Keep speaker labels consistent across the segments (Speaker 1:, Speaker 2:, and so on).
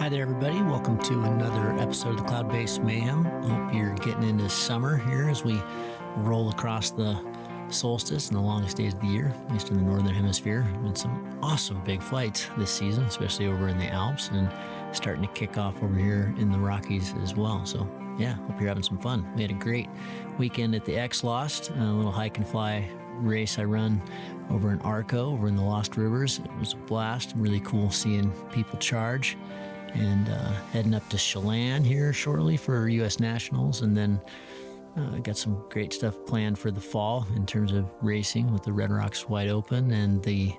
Speaker 1: Hi there, everybody. Welcome to another episode of the Cloud-Based Mayhem. Hope you're getting into summer here as we roll across the solstice and the longest days of the year, at least in the northern hemisphere. Been some awesome big flights this season, especially over in the Alps, and starting to kick off over here in the Rockies as well. So, yeah, hope you're having some fun. We had a great weekend at the X Lost, a little hike and fly race I run over in Arco, over in the Lost Rivers. It was a blast. Really cool seeing people charge. And heading up to Chelan here shortly for U.S. Nationals, and then got some great stuff planned for the fall in terms of racing with the Red Rocks Wide Open and the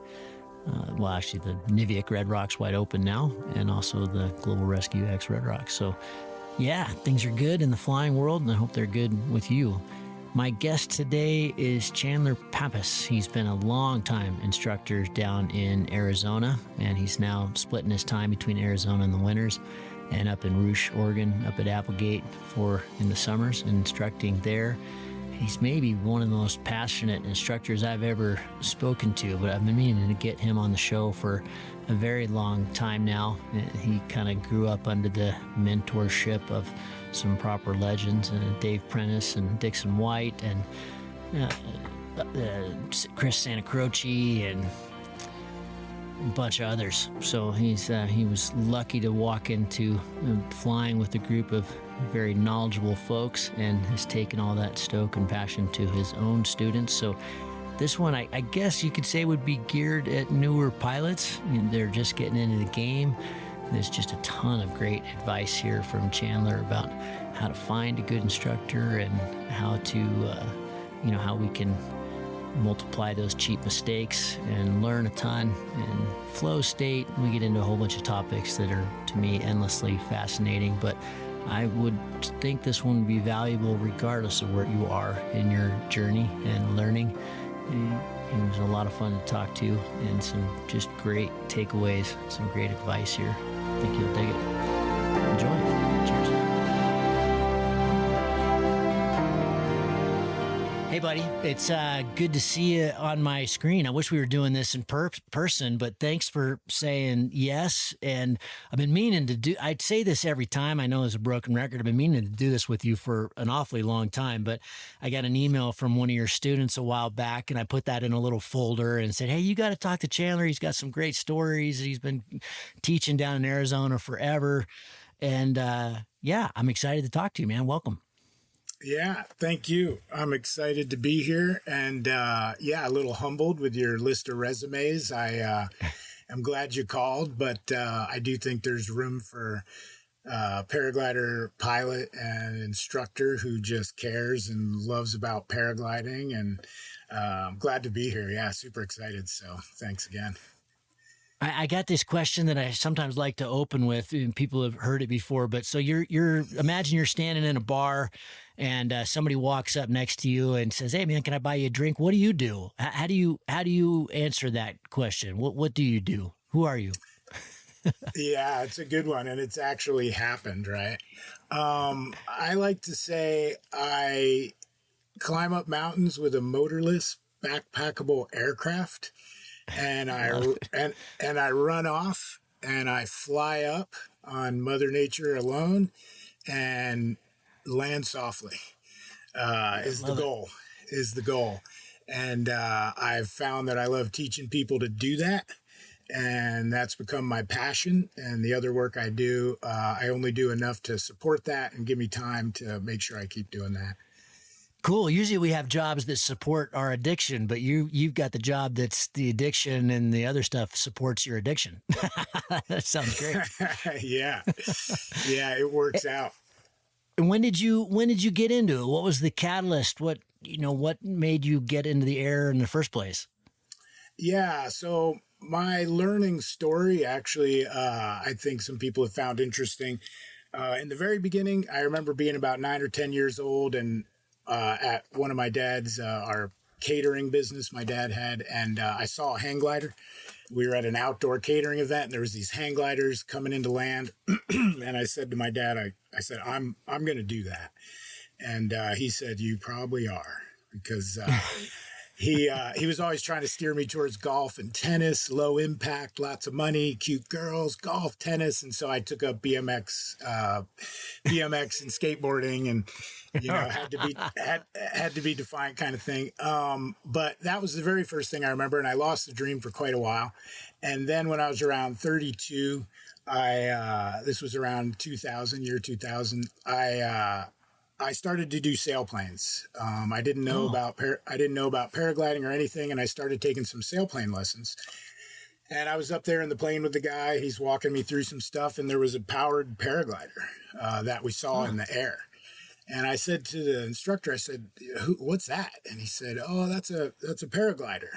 Speaker 1: Niviak Red Rocks Wide Open now, and also the Global Rescue X Red Rocks. So, yeah, things are good in the flying world, and I hope they're good with you. My guest today is Chandler Papas. He's been a long-time instructor down in Arizona, and he's now splitting his time between Arizona in the winters and up in Rouge, Oregon, up at Applegate in the summers, instructing there. He's maybe one of the most passionate instructors I've ever spoken to, but I've been meaning to get him on the show for a very long time now. He kind of grew up under the mentorship of some proper legends, Dave Prentice and Dixon White and Chris Santacroce and a bunch of others. So he was lucky to walk into flying with a group of very knowledgeable folks, and has taken all that stoke and passion to his own students. So this one, I guess you could say, would be geared at newer pilots. They're just getting into the game. There's just a ton of great advice here from Chandler about how to find a good instructor and how to, how we can multiply those cheap mistakes and learn a ton. And flow state, we get into a whole bunch of topics that are, to me, endlessly fascinating. But I would think this one would be valuable regardless of where you are in your journey and learning. He was a lot of fun to talk to, and some just great takeaways, some great advice here. I think you'll dig it. Enjoy. Cheers. Hey, buddy. It's good to see you on my screen. I wish we were doing this in person, but thanks for saying yes. And I've been meaning to do, I'd say this every time. I know it's a broken record. I've been meaning to do this with you for an awfully long time, but I got an email from one of your students a while back, and I put that in a little folder and said, hey, you got to talk to Chandler. He's got some great stories. He's been teaching down in Arizona forever. And I'm excited to talk to you, man. Welcome.
Speaker 2: Yeah, thank you. I'm excited to be here, and a little humbled with your list of resumes. I'm glad you called, but I do think there's room for paraglider pilot and instructor who just cares and loves about paragliding, and I'm glad to be here. Yeah, super excited. So thanks again.
Speaker 1: I got this question that I sometimes like to open with, and people have heard it before, but so imagine you're standing in a bar and somebody walks up next to you and says, hey man, can I buy you a drink? What do you do? How do you answer that question? What do you do? Who are you?
Speaker 2: Yeah, it's a good one. And it's actually happened, right? I like to say I climb up mountains with a motorless backpackable aircraft. And I run off and I fly up on Mother Nature alone and land softly is the goal. And I've found that I love teaching people to do that. And that's become my passion. And the other work I do, I only do enough to support that and give me time to make sure I keep doing that.
Speaker 1: Cool. Usually we have jobs that support our addiction, but you've got the job that's the addiction, and the other stuff supports your addiction. That sounds great.
Speaker 2: Yeah, it works out.
Speaker 1: And when did you get into it? What was the catalyst? What made you get into the air in the first place?
Speaker 2: Yeah. So my learning story, actually, I think some people have found interesting. In the very beginning, I remember being about 9 or 10 years old, and at one of my dad's, our catering business my dad had, and I saw a hang glider. We were at an outdoor catering event, and there was these hang gliders coming into land. And I said to my dad, I said, I'm going to do that. And he said, you probably are, because He was always trying to steer me towards golf and tennis, low impact, lots of money, cute girls, golf, tennis, and so I took up BMX and skateboarding, and had to be defiant kind of thing. But that was the very first thing I remember, and I lost the dream for quite a while. And then when I was around 32, this was around 2000, year 2000. I started to do sailplanes. I didn't know about paragliding or anything, and I started taking some sailplane lessons. And I was up there in the plane with the guy. He's walking me through some stuff, and there was a powered paraglider that we saw in the air. And I said to the instructor, I said, "What's that?" And he said, "Oh, that's a paraglider."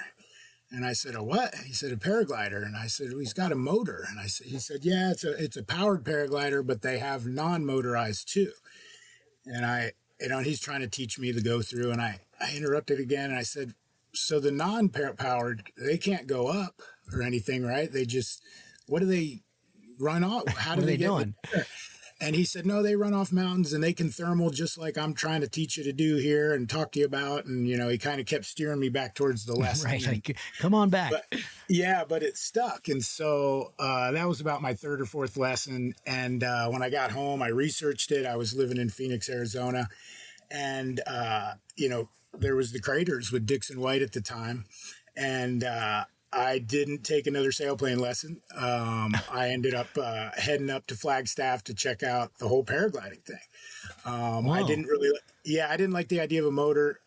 Speaker 2: And I said, "A what?" He said, "A paraglider." And I said, "Well, he's got a motor." And he said, "Yeah, it's a powered paraglider, but they have non-motorized too." And he's trying to teach me the go through, and I interrupted again, and I said, "So the non-powered, they can't go up or anything, right? They just, what do they run off? How do
Speaker 1: What are
Speaker 2: they
Speaker 1: they doing?"
Speaker 2: And he said, "No, they run off mountains, and they can thermal just like I'm trying to teach you to do here and talk to you about." And, he kind of kept steering me back towards the lesson.
Speaker 1: Right. Like, come on back.
Speaker 2: But it stuck. And so that was about my third or fourth lesson. And when I got home, I researched it. I was living in Phoenix, Arizona. And, there was the Craters with Dixon White at the time. And I didn't take another sailplane lesson. I ended up heading up to Flagstaff to check out the whole paragliding thing. I didn't like the idea of a motor.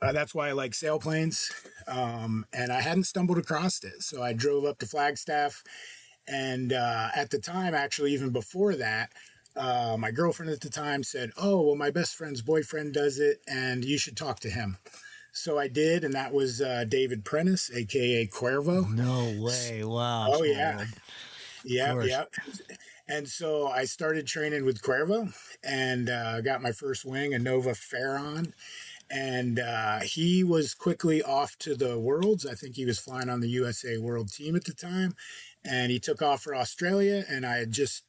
Speaker 2: That's why I like sailplanes. And I hadn't stumbled across it. So I drove up to Flagstaff. And at the time, actually, even before that, my girlfriend at the time said, "Oh, well, my best friend's boyfriend does it, and you should talk to him." So I did, and that was David Prentice, a.k.a. Cuervo.
Speaker 1: No way. Wow.
Speaker 2: Oh, yeah. Yeah. And so I started training with Cuervo and got my first wing, a Nova Pharaon. And he was quickly off to the Worlds. I think he was flying on the USA World team at the time. And he took off for Australia, and I had just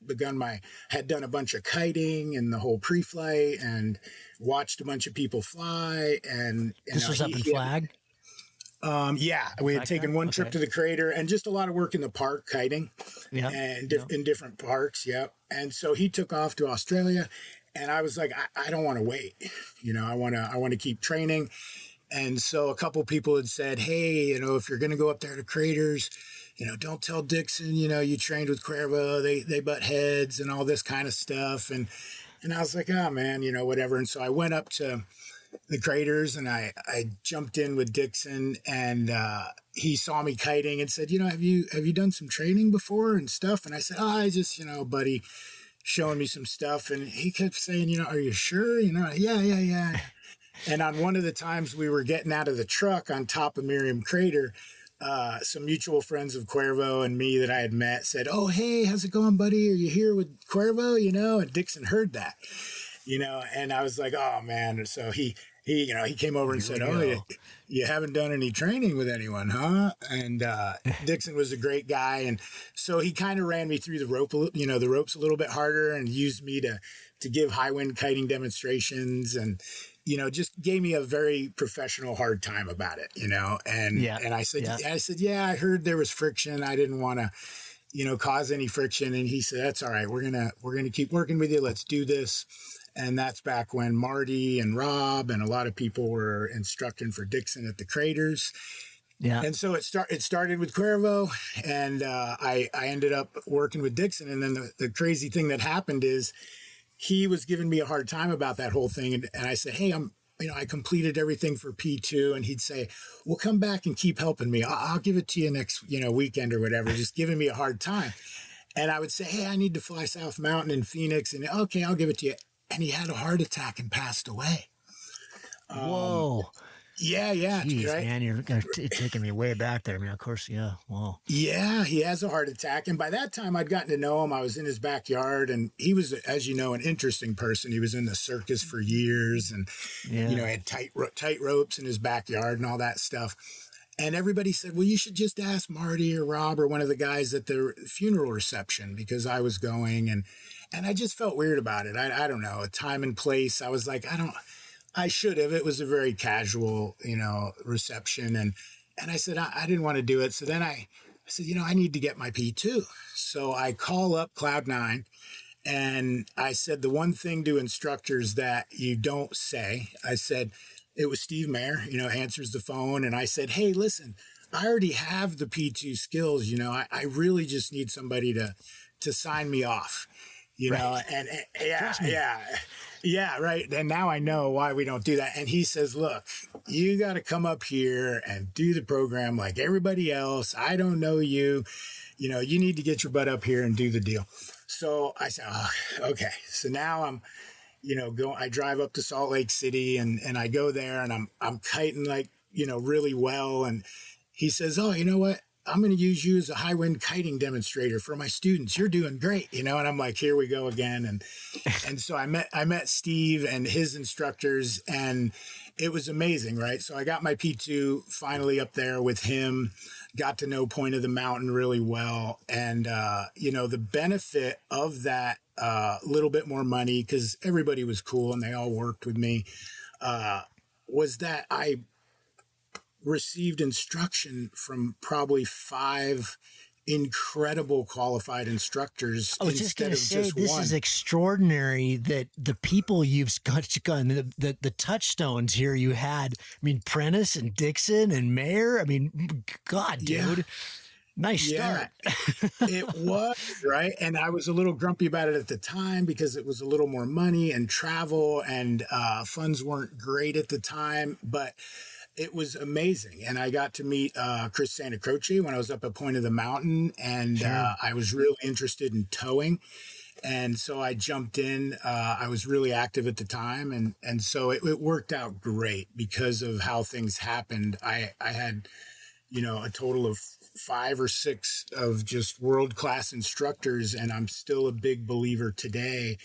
Speaker 2: had done a bunch of kiting and the whole pre-flight and watched a bunch of people fly. And
Speaker 1: this was up in Flag?
Speaker 2: We had taken one trip to the crater and just a lot of work in the park kiting in different parks. Yep. And so he took off to Australia, and I was like, I don't want to wait. I want to keep training. And so a couple people had said, "Hey, if you're going to go up there to Craters, don't tell Dixon, you trained with Cuervo, they butt heads and all this kind of stuff." And I was like, "Oh man, whatever." And so I went up to the Craters, and I jumped in with Dixon, and he saw me kiting and said, "Have you done some training before and stuff?" And I said, "Oh, I just, buddy showing me some stuff." And he kept saying, "Are you sure?" Yeah. And on one of the times we were getting out of the truck on top of Miriam Crater, some mutual friends of Cuervo and me that I had met said, "Oh, hey, how's it going, buddy? Are you here with Cuervo?" And Dixon heard that, and I was like, "Oh man." And so he came over and said, "Oh, you haven't done any training with anyone, huh?" And Dixon was a great guy. And so he kind of ran me through the ropes a little bit harder and used me to give high wind kiting demonstrations, and just gave me a very professional hard time about it, and I said, "Yeah, I heard there was friction. I didn't want to, cause any friction." And he said, "That's all right. We're going to keep working with you. Let's do this." And that's back when Marty and Rob and a lot of people were instructing for Dixon at the Craters. Yeah. And so it started with Cuervo, and I ended up working with Dixon. And then the crazy thing that happened is, he was giving me a hard time about that whole thing. And I said, "Hey, I completed everything for P2. And he'd say, "Well, come back and keep helping me. I'll give it to you next, weekend or whatever," just giving me a hard time. And I would say, "Hey, I need to fly South Mountain in Phoenix." And okay, I'll give it to you. And he had a heart attack and passed away.
Speaker 1: Whoa.
Speaker 2: Yeah.
Speaker 1: Jeez,
Speaker 2: right?
Speaker 1: Man, you're taking me way back there. I mean, of course, yeah. Wow.
Speaker 2: Yeah, he has a heart attack. And by that time, I'd gotten to know him. I was in his backyard, and he was, as you know, an interesting person. He was in the circus for years, and had tight ropes in his backyard and all that stuff. And everybody said, "Well, you should just ask Marty or Rob or one of the guys at the funeral reception," because I was going, and I just felt weird about it. I don't know, a time and place. I was like, I should have. It was a very casual, reception. And I said, I didn't want to do it. So then I said, I need to get my P2. So I call up Cloud9 and I said, the one thing to instructors that you don't say, I said, it was Steve Mayer, answers the phone. And I said, hey, listen, I already have the P2 skills. I really just need somebody to sign me off,
Speaker 1: Right.
Speaker 2: and yeah, yeah. Yeah, right. And now I know why we don't do that. And he says, look, you got to come up here and do the program like everybody else. I don't know you. You need to get your butt up here and do the deal. So I said, oh, okay. So now I'm, I drive up to Salt Lake City and I go there and I'm kiting like, really well. And he says, oh, you know what? I'm going to use you as a high wind kiting demonstrator for my students. You're doing great, and I'm like, here we go again. And so I met Steve and his instructors, and it was amazing, right? So I got my P2 finally up there with him, got to know Point of the Mountain really well. And, the benefit of that little bit more money, because everybody was cool and they all worked with me, was that I received instruction from probably 5 incredible qualified instructors.
Speaker 1: I was just going to say, this
Speaker 2: one.
Speaker 1: is extraordinary that the people you've got, the touchstones here you had. I mean, Prentice and Dixon and Mayer. I mean, God, dude. Yeah. Nice start.
Speaker 2: It was, right? And I was a little grumpy about it at the time because it was a little more money and travel and funds weren't great at the time, but it was amazing. And I got to meet Chris Santa Croce when I was up at Point of the Mountain, and sure. I was really interested in towing. And so I jumped in. I was really active at the time. And so it worked out great because of how things happened. I had, a total of 5 or 6 of just world-class instructors. And I'm still a big believer today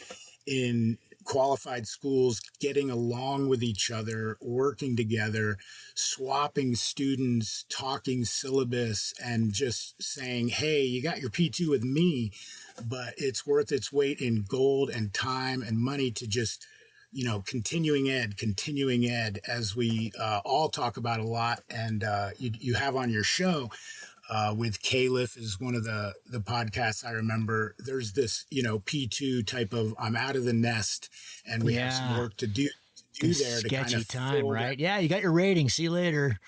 Speaker 2: in qualified schools getting along with each other, working together, swapping students, talking syllabus, and just saying, hey, you got your P2 with me, but it's worth its weight in gold and time and money to just, continuing ed, as we all talk about a lot. And you have on your show, with Caliph is one of the podcasts I remember. There's this, P2 type of, I'm out of the nest and we have some work to do there to kind of
Speaker 1: time, right? Yeah. You got your rating. See you later.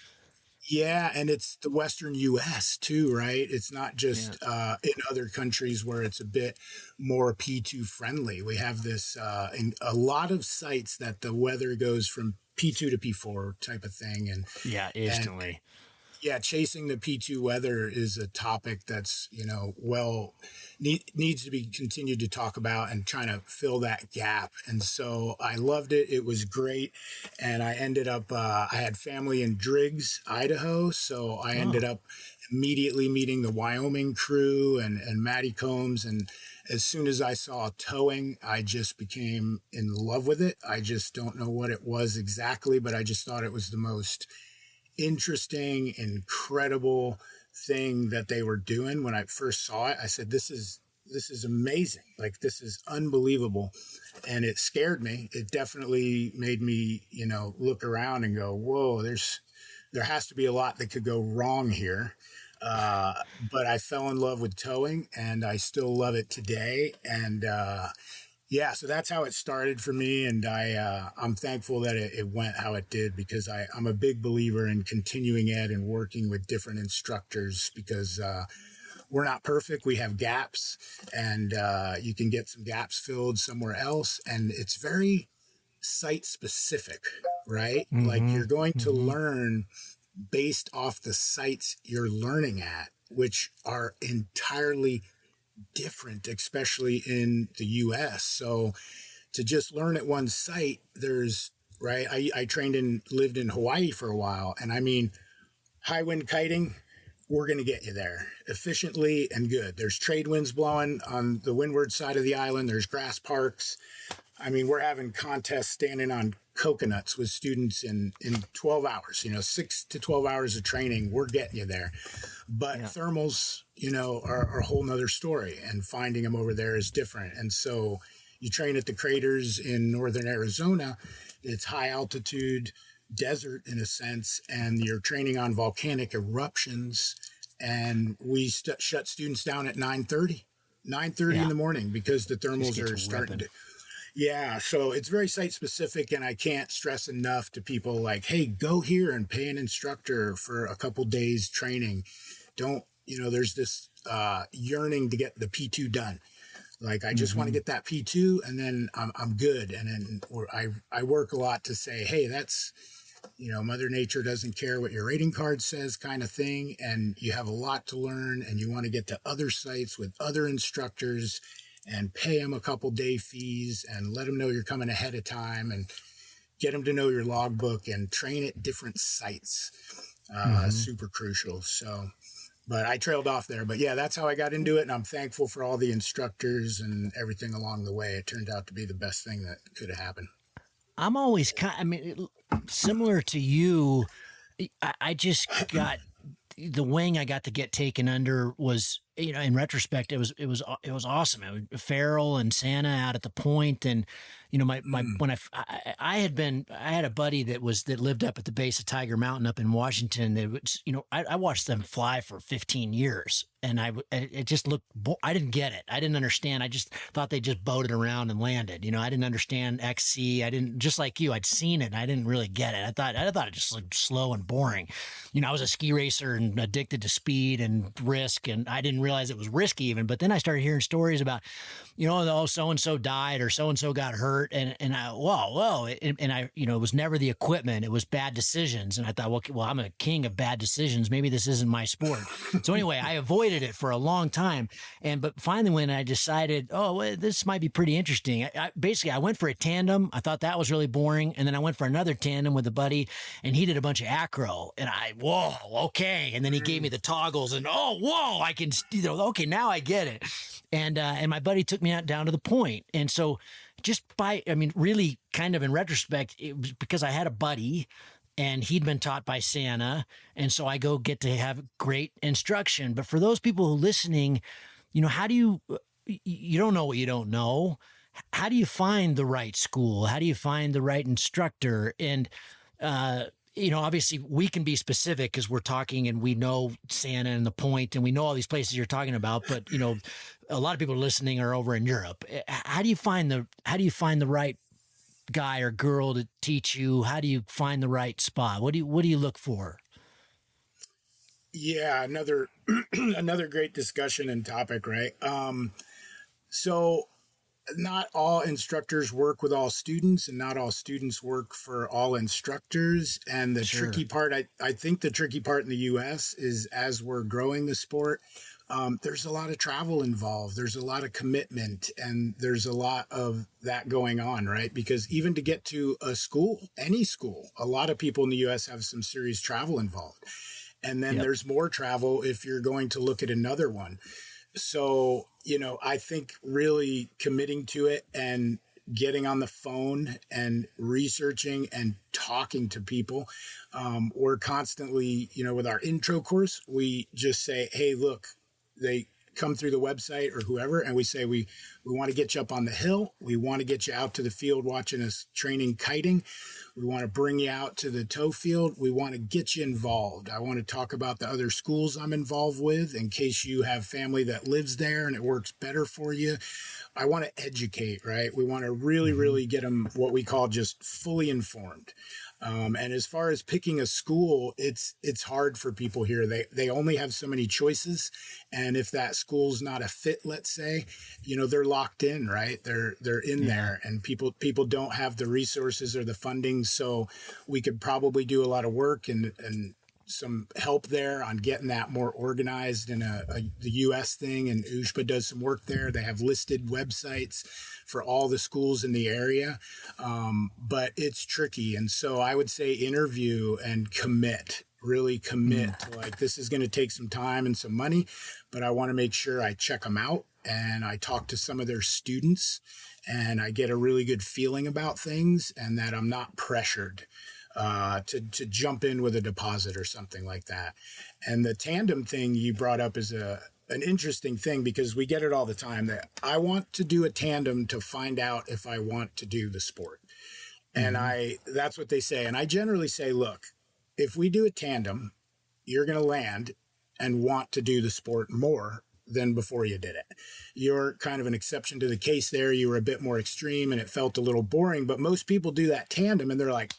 Speaker 2: Yeah. And it's the Western US too, right? It's not just in other countries where it's a bit more P2 friendly. We have this in a lot of sites that the weather goes from P2 to P4 type of thing. And
Speaker 1: instantly.
Speaker 2: Chasing the P2 weather is a topic that's, needs to be continued to talk about and trying to fill that gap. And so I loved it. It was great. And I ended up, I had family in Driggs, Idaho. So I ended up immediately meeting the Wyoming crew and Matty Combs. And as soon as I saw towing, I just became in love with it. I just don't know what it was exactly, but I just thought it was the most interesting, incredible thing that they were doing. When I first saw it, I said, this is amazing. Like, this is unbelievable. And it scared me. It definitely made me, look around and go, whoa, there has to be a lot that could go wrong here. But I fell in love with towing and I still love it today. And, so that's how it started for me. And I'm thankful that it went how it did, because I'm a big believer in continuing ed and working with different instructors, because we're not perfect. We have gaps, and you can get some gaps filled somewhere else. And it's very site specific, right? Mm-hmm. Like, you're going to learn based off the sites you're learning at, which are entirely different, especially in the US. So to just learn at one site, I trained and lived in Hawaii for a while. And I mean, high wind kiting, we're going to get you there efficiently and good. There's trade winds blowing on the windward side of the island. There's grass parks. I mean, we're having contests standing on coconuts with students in 12 hours, 6 to 12 hours of training. We're getting you there. But thermals, are a whole nother story, and finding them over there is different. And so you train at the craters in northern Arizona, It's high altitude desert in a sense, and you're training on volcanic eruptions. And we shut students down at 9:30 in
Speaker 1: Yeah.
Speaker 2: the morning because the
Speaker 1: Just
Speaker 2: thermals
Speaker 1: gets
Speaker 2: are starting
Speaker 1: ripping.
Speaker 2: to. Yeah, so it's very site specific, and I can't stress enough to people like, hey, go here and pay an instructor for a couple days training. Don't, there's this yearning to get the P2 done. Like, I just want to
Speaker 1: Mm-hmm.
Speaker 2: get that P2 and then I'm good. And then I work a lot to say, hey, that's, Mother Nature doesn't care what your rating card says kind of thing. And you have a lot to learn and you want to get to other sites with other instructors and pay them a couple day fees and let them know you're coming ahead of time and get them to know your logbook and train at different sites.
Speaker 1: Mm-hmm.
Speaker 2: Super crucial. So, but I trailed off there. But yeah, that's how I got into it. And I'm thankful for all the instructors and everything along the way. It turned out to be the best thing that could have happened.
Speaker 1: I'm always similar to you. I just got the wing I got to get taken under was, in retrospect, it was awesome. It was Farrell and Santa out at the point, and my
Speaker 2: Mm.
Speaker 1: when I had a buddy that lived up at the base of Tiger Mountain up in Washington. That was, I watched them fly for 15 years, and it just looked. I didn't get it. I didn't understand. I just thought they just boated around and landed. I didn't understand XC. I didn't, just like you. I'd seen it, and I didn't really get it. I thought it just looked slow and boring. I was a ski racer and addicted to speed and risk, and I didn't realize it was risky even. But then I started hearing stories about, oh, so and so died or so and so got hurt, and whoa, and I, it was never the equipment; it was bad decisions. And I thought, well, I'm a king of bad decisions. Maybe this isn't my sport. So anyway, I avoided it for a long time, but finally, when I decided, oh, well, this might be pretty interesting, I went for a tandem. I thought that was really boring, and then I went for another tandem with a buddy, and he did a bunch of acro, and whoa, okay, and then he gave me the toggles, and whoa, I can, okay, now I get it. And my buddy took me out down to the point. And so really kind of in retrospect, it was because I had a buddy and he'd been taught by Santa. And so I get to have great instruction. But for those people who are listening, how do you don't know what you don't know. How do you find the right school? How do you find the right instructor? And, obviously we can be specific because we're talking and we know Santa and the point and we know all these places you're talking about, but a lot of people listening are over in Europe. How do you find the right guy or girl to teach you? How do you find the right spot? What do you look for?
Speaker 2: Yeah, another another great discussion and topic, right? So not all instructors work with all students and not all students work for all instructors. And the
Speaker 1: Sure.
Speaker 2: tricky part, I think the tricky part in the US is as we're growing the sport, there's a lot of travel involved. There's a lot of commitment and there's a lot of that going on, right? Because even to get to a school, any school, a lot of people in the US have some serious travel involved. And then
Speaker 1: Yep.
Speaker 2: there's more travel if you're going to look at another one. So, I think really committing to it and getting on the phone and researching and talking to people. We're constantly, with our intro course, we just say, hey, look, they come through the website or whoever, and we say, we want to get you up on the hill. We want to get you out to the field watching us training kiting. We want to bring you out to the tow field. We want to get you involved. I want to talk about the other schools I'm involved with in case you have family that lives there and it works better for you. I want to educate, right? We want to really, really get them what we call just fully informed. And as far as picking a school, it's hard for people here. They only have so many choices, and if that school's not a fit, let's say, they're locked in, right? They're in there, and people don't have the resources or the funding. So we could probably do a lot of work and some help there on getting that more organized in the U.S. thing. And USHPA does some work there. They have listed websites for all the schools in the area, but it's tricky. And so I would say interview and commit. Really commit. Like, this is going to take some time and some money, but I want to make sure I check them out and I talk to some of their students and I get a really good feeling about things and that I'm not pressured to jump in with a deposit or something like that. And the tandem thing you brought up is an interesting thing because we get it all the time that I want to do a tandem to find out if I want to do the sport. And that's what they say. And I generally say, look, if we do a tandem, you're going to land and want to do the sport more than before you did it. You're kind of an exception to the case there. You were a bit more extreme and it felt a little boring, but most people do that tandem and they're like,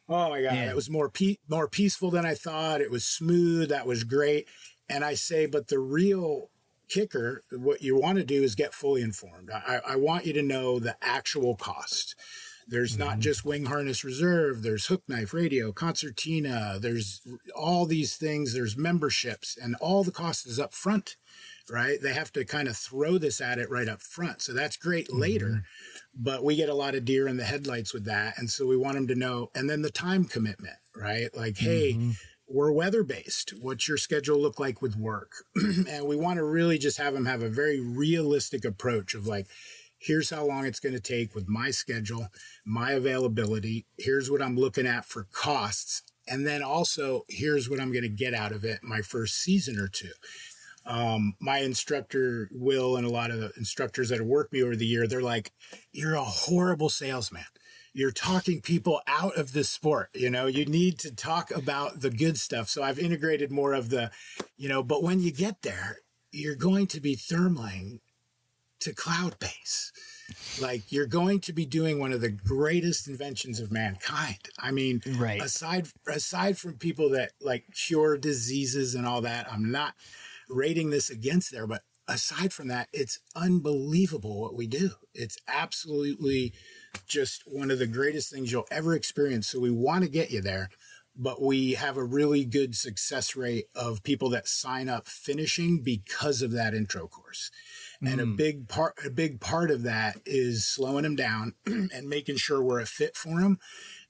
Speaker 2: oh my God, it was more peaceful than I thought. It was smooth. That was great. And I say, but the real kicker, what you want to do is get fully informed. I want you to know the actual cost. There's not just wing harness reserve. There's hook knife, radio, concertina. There's all these things. There's memberships and all the cost is up front, right? They have to kind of throw this at it right up front. So that's great later, but we get a lot of deer in the headlights with that. And so we want them to know. And then the time commitment, right? Like, hey, we're weather based. What's your schedule look like with work? And we want to really just have them have a very realistic approach of like, here's how long it's going to take with my schedule, my availability. Here's what I'm looking at for costs. And then also, here's what I'm going to get out of it my first season or two. My instructor, Will, and a lot of the instructors that have worked me over the year, they're like, you're a horrible salesman. You're talking people out of this sport. You know, you need to talk about the good stuff. So I've integrated more of the, but when you get there, you're going to be thermaling to cloud base. Like you're going to be doing one of the greatest inventions of mankind. I mean, aside from people that like cure diseases and all that, I'm not rating this against there, but aside from that, it's unbelievable what we do. It's absolutely just one of the greatest things you'll ever experience. So we want to get you there, but we have a really good success rate of people that sign up finishing because of that intro course. And a big part of that is slowing them down and making sure we're a fit for them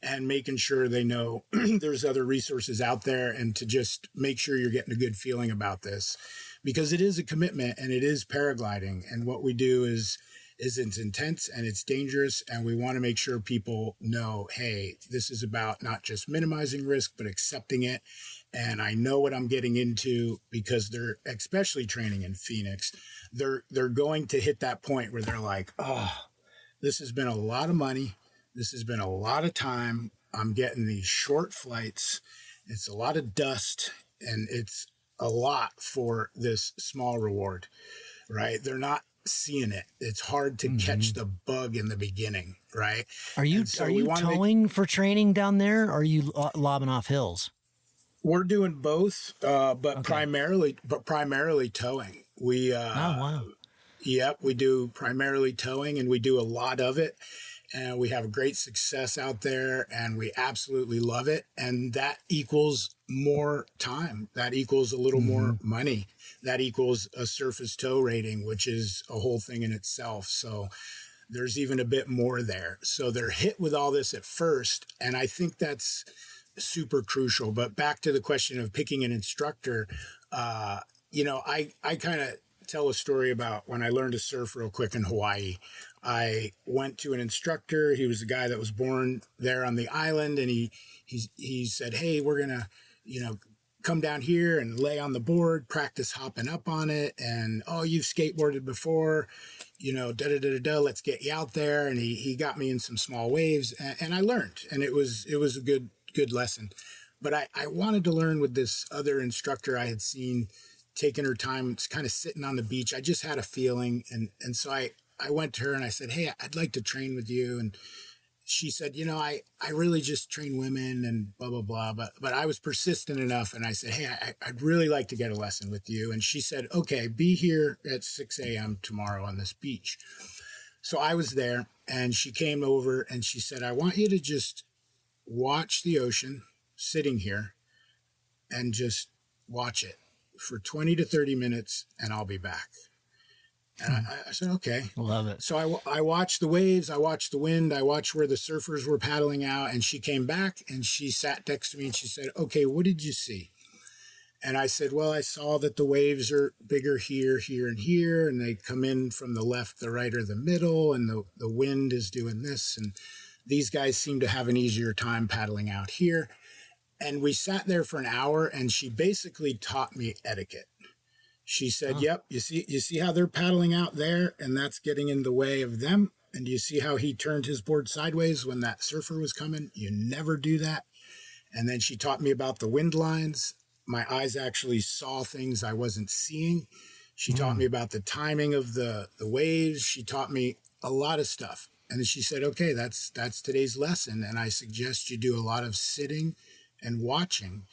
Speaker 2: and making sure they know there's other resources out there and to just make sure you're getting a good feeling about this because it is a commitment and it is paragliding. And what we do is it's intense and it's dangerous. And we want to make sure people know, hey, this is about not just minimizing risk, but accepting it. And I know what I'm getting into because they're especially training in Phoenix. They're going to hit that point where they're like, oh, this has been a lot of money. This has been a lot of time. I'm getting these short flights. It's a lot of dust and it's a lot for this small reward, right? They're not seeing it. It's hard to catch the bug in the beginning, right?
Speaker 1: Are you towing for training down there or are you lobbing off hills?
Speaker 2: We're doing both, but primarily towing. We we do primarily towing and we do a lot of it and we have great success out there and we absolutely love it. And that equals more time. That equals a little more money. That equals a surface tow rating, which is a whole thing in itself. So there's even a bit more there. So they're hit with all this at first. And I think that's super crucial. But back to the question of picking an instructor, I kind of tell a story about when I learned to surf real quick in Hawaii. I went to an instructor. He was a guy that was born there on the island. And he said, hey, we're going to, come down here and lay on the board, practice hopping up on it. And, oh, you've skateboarded before, let's get you out there. And he got me in some small waves and I learned, and it was a good lesson. But I wanted to learn with this other instructor I had seen taking her time, kind of sitting on the beach. I just had a feeling. And so I went to her and I said, hey, I'd like to train with you. And she said, I really just train women and blah, blah, blah. But I was persistent enough. And I said, hey, I'd really like to get a lesson with you. And she said, okay, be here at 6 a.m. tomorrow on this beach. So I was there and she came over and she said, I want you to just watch the ocean sitting here and just watch it for 20 to 30 minutes and I'll be back. And I said, okay.
Speaker 1: Love it.
Speaker 2: So I watched the waves. I watched the wind. I watched where the surfers were paddling out. And she came back and she sat next to me and she said, okay, what did you see? And I said, well, I saw that the waves are bigger here, here, and here. And they come in from the left, the right, or the middle. And the wind is doing this. And these guys seem to have an easier time paddling out here. And we sat there for an hour and she basically taught me etiquette. She said, yep, you see how they're paddling out there and that's getting in the way of them. And do you see how he turned his board sideways when that surfer was coming? You never do that. And then she taught me about the wind lines. My eyes actually saw things I wasn't seeing. She taught me about the timing of the waves. She taught me a lot of stuff. And then she said, okay, that's today's lesson. And I suggest you do a lot of sitting and watching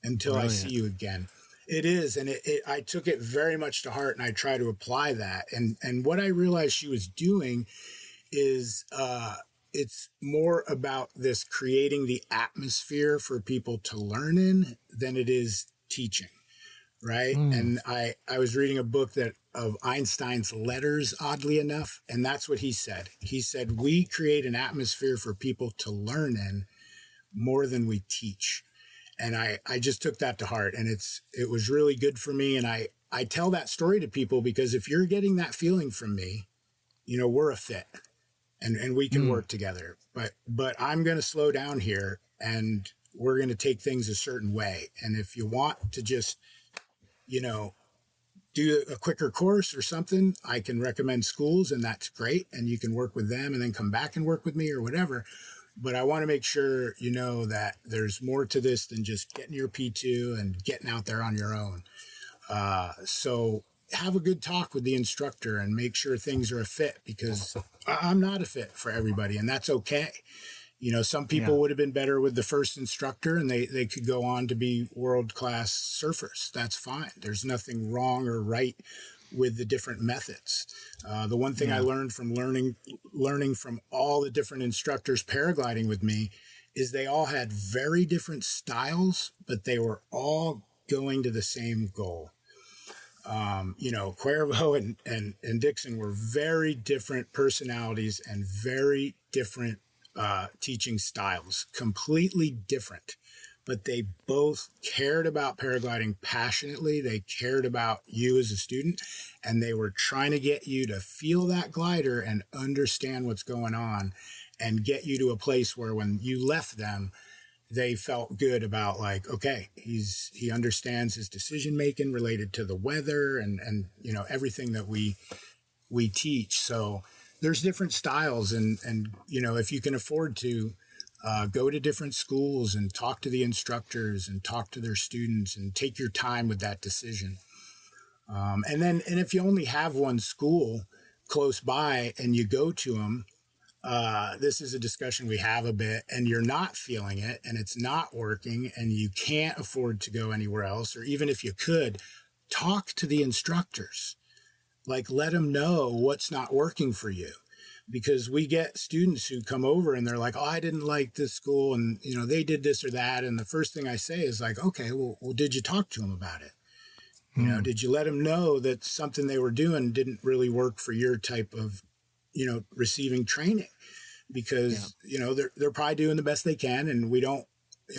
Speaker 2: until I see you again. It is. And I took it very much to heart, and I try to apply that. And what I realized she was doing is it's more about this creating the atmosphere for people to learn in than it is teaching. Right. And I was reading a book of Einstein's letters, oddly enough. And that's what he said. He said, we create an atmosphere for people to learn in more than we teach. And I just took that to heart, and it was really good for me. And I tell that story to people because if you're getting that feeling from me, we're a fit and we can work together, but I'm going to slow down here, and we're going to take things a certain way. And if you want to just, do a quicker course or something, I can recommend schools, and that's great. And you can work with them and then come back and work with me or whatever. But I want to make sure you know that there's more to this than just getting your P2 and getting out there on your own. So have a good talk with the instructor and make sure things are a fit, because I'm not a fit for everybody, and that's okay. Some people would have been better with the first instructor, and they could go on to be world-class surfers. That's fine. There's nothing wrong or right with the different methods. The one thing I learned from learning from all the different instructors paragliding with me is they all had very different styles, but they were all going to the same goal. Cuervo and Dixon were very different personalities and very different teaching styles, completely different. But they both cared about paragliding passionately. They cared about you as a student, and they were trying to get you to feel that glider and understand what's going on, and get you to a place where when you left them, they felt good about, like, okay, he understands his decision making related to the weather and everything that we teach. So there's different styles, and if you can afford to, go to different schools and talk to the instructors and talk to their students and take your time with that decision. And if you only have one school close by and you go to them, this is a discussion we have a bit, and you're not feeling it and it's not working and you can't afford to go anywhere else, or even if you could, talk to the instructors. Like, let them know what's not working for you. Because we get students who come over and they're like, oh, I didn't like this school, and they did this or that. And the first thing I say is like, okay, well, did you talk to them about it? Did you let them know that something they were doing didn't really work for your type of, receiving training? Because, they're probably doing the best they can, and we don't,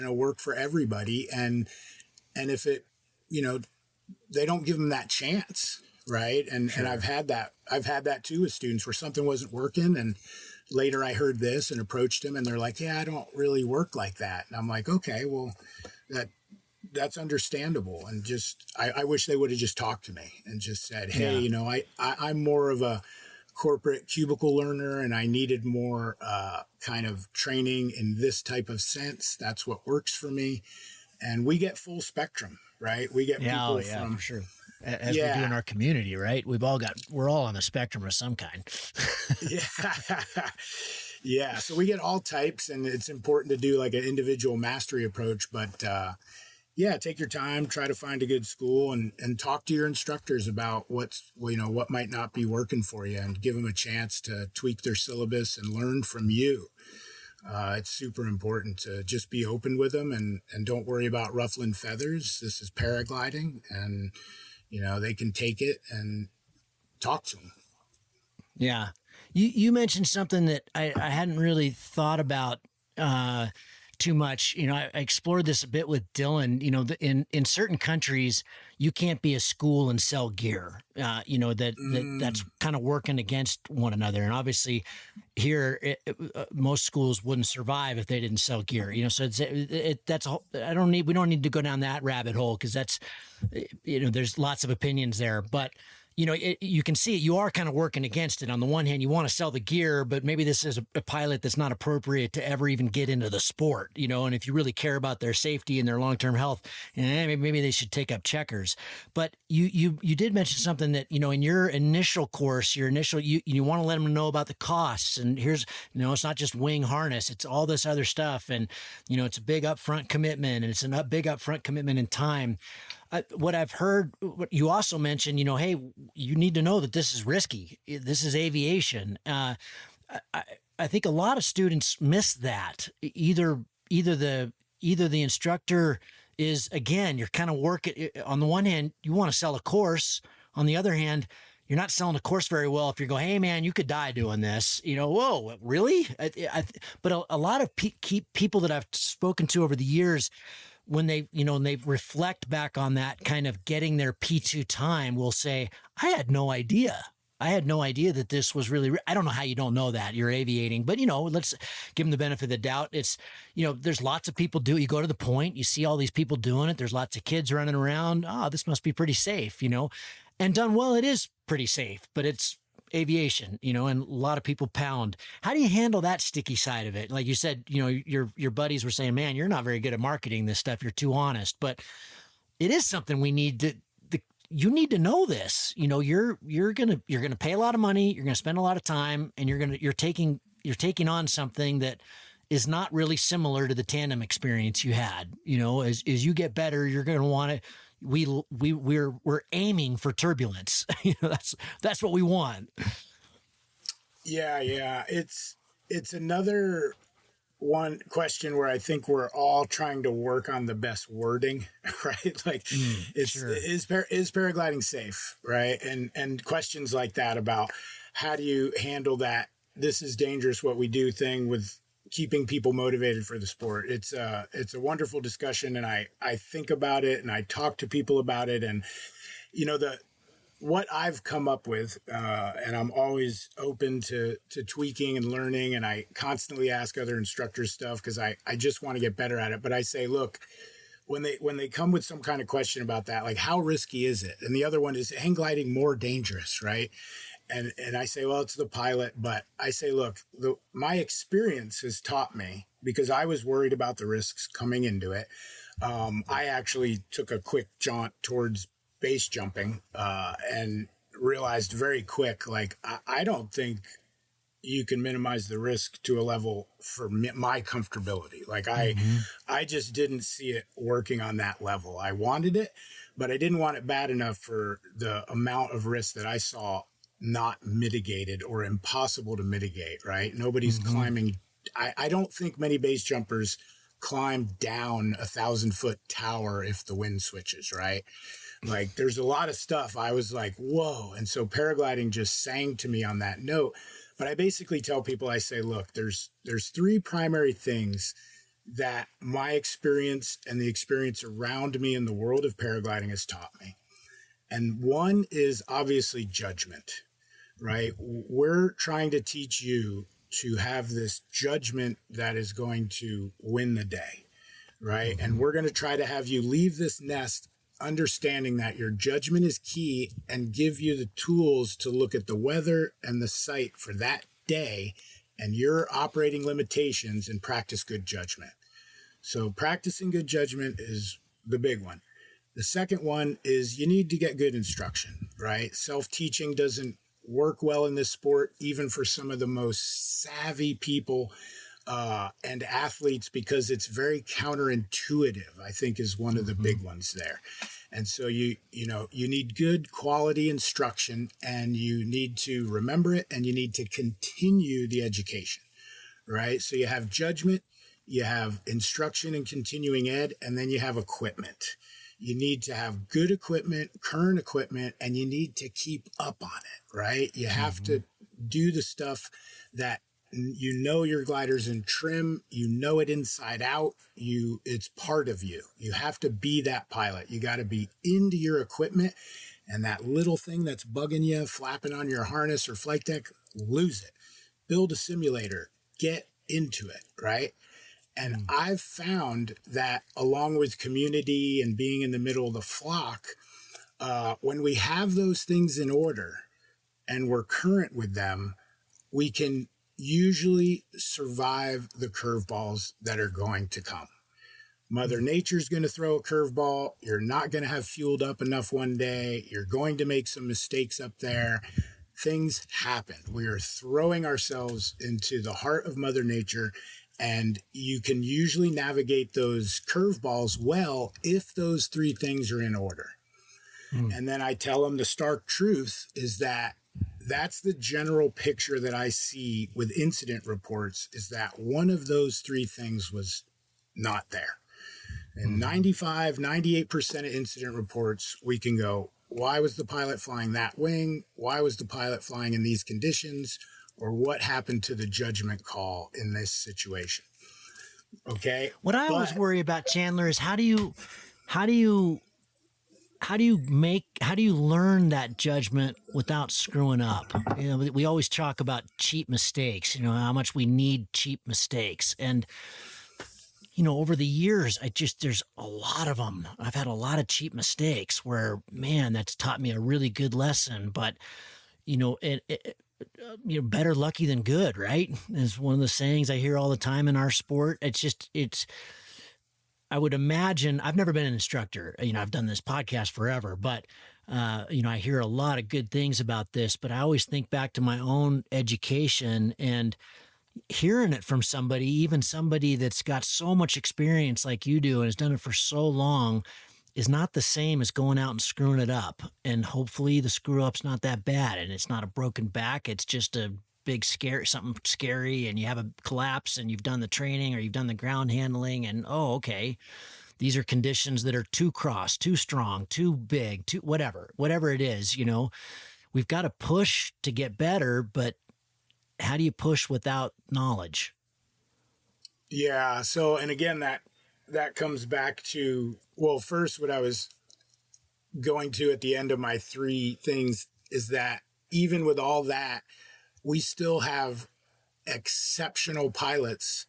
Speaker 2: work for everybody. And if it, they don't give them that chance. Right. And I've had that too with students where something wasn't working. And later I heard this and approached them, and they're like, yeah, I don't really work like that. And I'm like, okay, well, that's understandable. And just, I wish they would have just talked to me and just said, hey, I'm more of a corporate cubicle learner, and I needed more kind of training in this type of sense. That's what works for me. And we get full spectrum, right? We get people from,
Speaker 1: for sure. As we do in our community, right? We're all on the spectrum of some kind.
Speaker 2: Yeah. So we get all types, and it's important to do like an individual mastery approach, but, take your time, try to find a good school, and talk to your instructors about what might not be working for you, and give them a chance to tweak their syllabus and learn from you. It's super important to just be open with them and don't worry about ruffling feathers. This is paragliding, and they can take it and talk to them.
Speaker 1: Yeah. You mentioned something that I hadn't really thought about too much. I explored this a bit with Dylan. In certain countries, you can't be a school and sell gear. That's kind of working against one another. And obviously here, most schools wouldn't survive if they didn't sell gear. So that's a whole, we don't need to go down that rabbit hole, because that's, there's lots of opinions there. But you can see it. You are kind of working against it. On the one hand, you want to sell the gear, but maybe this is a pilot that's not appropriate to ever even get into the sport, and if you really care about their safety and their long-term health, maybe they should take up checkers. But you did mention something that, in your initial course, you want to let them know about the costs. And here's, it's not just wing harness, it's all this other stuff. And, it's a big upfront commitment, and it's a big upfront commitment in time. What I've heard, what you also mentioned, hey, you need to know that this is risky. This is aviation. I think a lot of students miss that. Either the instructor is, again, you're kind of working. On the one hand, you want to sell a course. On the other hand, you're not selling a course very well if you're going, hey man, you could die doing this. Whoa, really? But a lot of people that I've spoken to over the years, when they reflect back on that kind of getting their P2 time, will say, I had no idea. That this was really, I don't know how you don't know that. You're aviating, but let's give them the benefit of the doubt. It's, there's lots of people do it. You go to the point, you see all these people doing it. There's lots of kids running around. Oh, this must be pretty safe, and done well. It is pretty safe, but it's aviation, and a lot of people pound. How do you handle that sticky side of it? Like you said, your buddies were saying, man, you're not very good at marketing this stuff. You're too honest, but it is something we need to, you need to know this. You're going to pay a lot of money, you're going to spend a lot of time, and you're taking on something that is not really similar to the tandem experience you had. As you get better, you're going to want to, we're aiming for turbulence. That's what we want.
Speaker 2: Yeah. It's another one question where I think we're all trying to work on the best wording, right? Like,
Speaker 1: sure.
Speaker 2: is paragliding safe, right? And questions like that about how do you handle that this is dangerous what we do thing with keeping people motivated for the sport. It's a wonderful discussion, and I think about it and I talk to people about it, and what I've come up with, and I'm always open to tweaking and learning, and I constantly ask other instructors stuff because I just want to get better at it. But I say, look, when they come with some kind of question about that, like how risky is it? And the other one is hang gliding more dangerous, right? And I say, well, it's the pilot, but I say, look, my experience has taught me, because I was worried about the risks coming into it. I actually took a quick jaunt towards base jumping and realized very quick, like, I don't think you can minimize the risk to a level for my comfortability. Like I just didn't see it working on that level. I wanted it, but I didn't want it bad enough for the amount of risk that I saw not mitigated or impossible to mitigate, right? Nobody's climbing. I don't think many base jumpers climb down 1,000-foot tower if the wind switches, right? Like there's a lot of stuff. I was like, whoa. And so paragliding just sang to me on that note. But I basically tell people, I say, look, there's three primary things that my experience and the experience around me in the world of paragliding has taught me. And one is obviously judgment, right? We're trying to teach you to have this judgment that is going to win the day, right? And we're going to try to have you leave this nest understanding that your judgment is key and give you the tools to look at the weather and the site for that day and your operating limitations and practice good judgment. So practicing good judgment is the big one. The second one is you need to get good instruction, right? Self-teaching doesn't work well in this sport, even for some of the most savvy people and athletes, because it's very counterintuitive, I think is one of the big ones there. And so you need good quality instruction, and you need to remember it, and you need to continue the education, right? So you have judgment, you have instruction and continuing ed, and then you have equipment. You need to have good equipment, current equipment, and you need to keep up on it, right? You have to do the stuff that your glider's in trim, it inside out, it's part of you. You have to be that pilot. You got to be into your equipment, and that little thing that's bugging you, flapping on your harness or flight deck, lose it. Build a simulator, get into it, right? And I've found that along with community and being in the middle of the flock, When we have those things in order and we're current with them, we can usually survive the curveballs that are going to come. Mother Nature's going to throw a curveball. You're not going to have fueled up enough one day. You're going to make some mistakes up there. Things happen. We are throwing ourselves into the heart of Mother Nature, and you can usually navigate those curveballs well if those three things are in order. And then I tell them the stark truth is that that's the general picture that I see with incident reports, is that one of those three things was not there. And 95, 98% of incident reports, we can go, why was the pilot flying that wing? Why was the pilot flying in these conditions? Or what happened to the judgment call in this situation? Okay.
Speaker 1: What I always worry about, Chandler, is how do you learn that judgment without screwing up? You know, we always talk about cheap mistakes, you know, how much we need cheap mistakes. And, you know, over the years, there's a lot of them. I've had a lot of cheap mistakes where, man, that's taught me a really good lesson. But, you know, better lucky than good, right? Is one of the sayings I hear all the time in our sport. I would imagine, I've never been an instructor. You know, I've done this podcast forever, but, you know, I hear a lot of good things about this, but I always think back to my own education and hearing it from somebody, even somebody that's got so much experience like you do and has done it for so long, is not the same as going out and screwing it up. And hopefully the screw up's not that bad and it's not a broken back. It's just a big something scary, and you have a collapse and you've done the training or you've done the ground handling and, oh, okay, these are conditions that are too cross, too strong, too big, too whatever it is. You know, we've got to push to get better, but how do you push without knowledge?
Speaker 2: Yeah. So, and again, that comes back to, well, first, what I was going to at the end of my three things is that even with all that, we still have exceptional pilots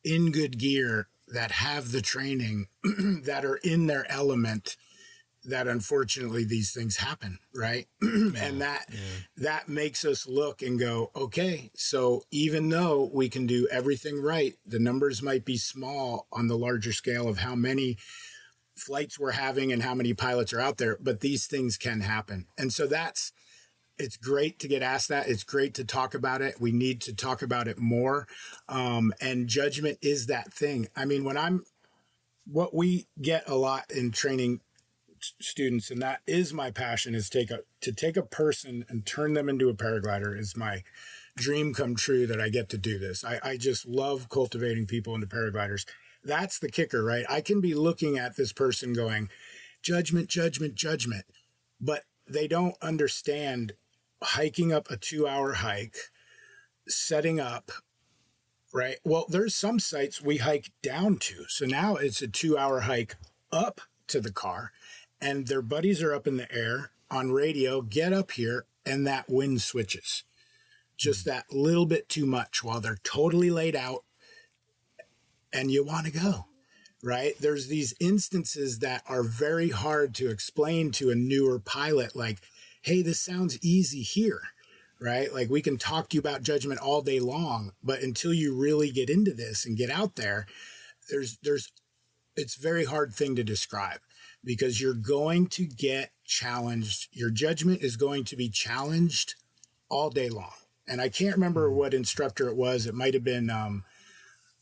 Speaker 2: in good gear that have the training, that are in their element, that unfortunately these things happen, right? And that makes us look and go, okay, so even though we can do everything right, the numbers might be small on the larger scale of how many flights we're having and how many pilots are out there, but these things can happen. And so it's great to get asked that. It's great to talk about it. We need to talk about it more. And judgment is that thing. I mean, what we get a lot in training students, and that is my passion, is to take a person and turn them into a paraglider is my dream come true, that I get to do this. I just love cultivating people into paragliders. That's the kicker, right? I can be looking at this person going, judgment, judgment, judgment, but they don't understand hiking up a 2-hour hike, setting up, right? Well, there's some sites we hike down to. So now it's a 2-hour hike up to the car, and their buddies are up in the air on radio, get up here, and that wind switches. Just that little bit too much while they're totally laid out, and you want to go, right? There's these instances that are very hard to explain to a newer pilot, like, hey, this sounds easy here, right? Like, we can talk to you about judgment all day long, but until you really get into this and get out there, it's a very hard thing to describe, because you're going to get challenged. Your judgment is going to be challenged all day long. And I can't remember what instructor it was. It might have been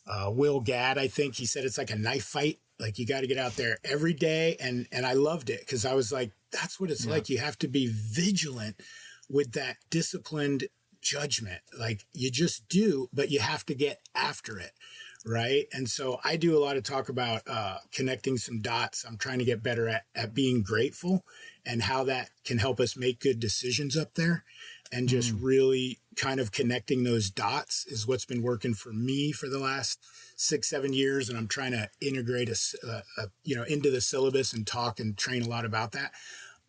Speaker 2: Will Gadd, I think. He said it's like a knife fight. Like, you got to get out there every day. And I loved it, because I was like, that's what it's like. You have to be vigilant with that disciplined judgment. Like, you just do, but you have to get after it, right? And so I do a lot of talk about connecting some dots. I'm trying to get better at being grateful, and how that can help us make good decisions up there. And just really kind of connecting those dots is what's been working for me for the last 6-7 years. And I'm trying to integrate into the syllabus and talk and train a lot about that.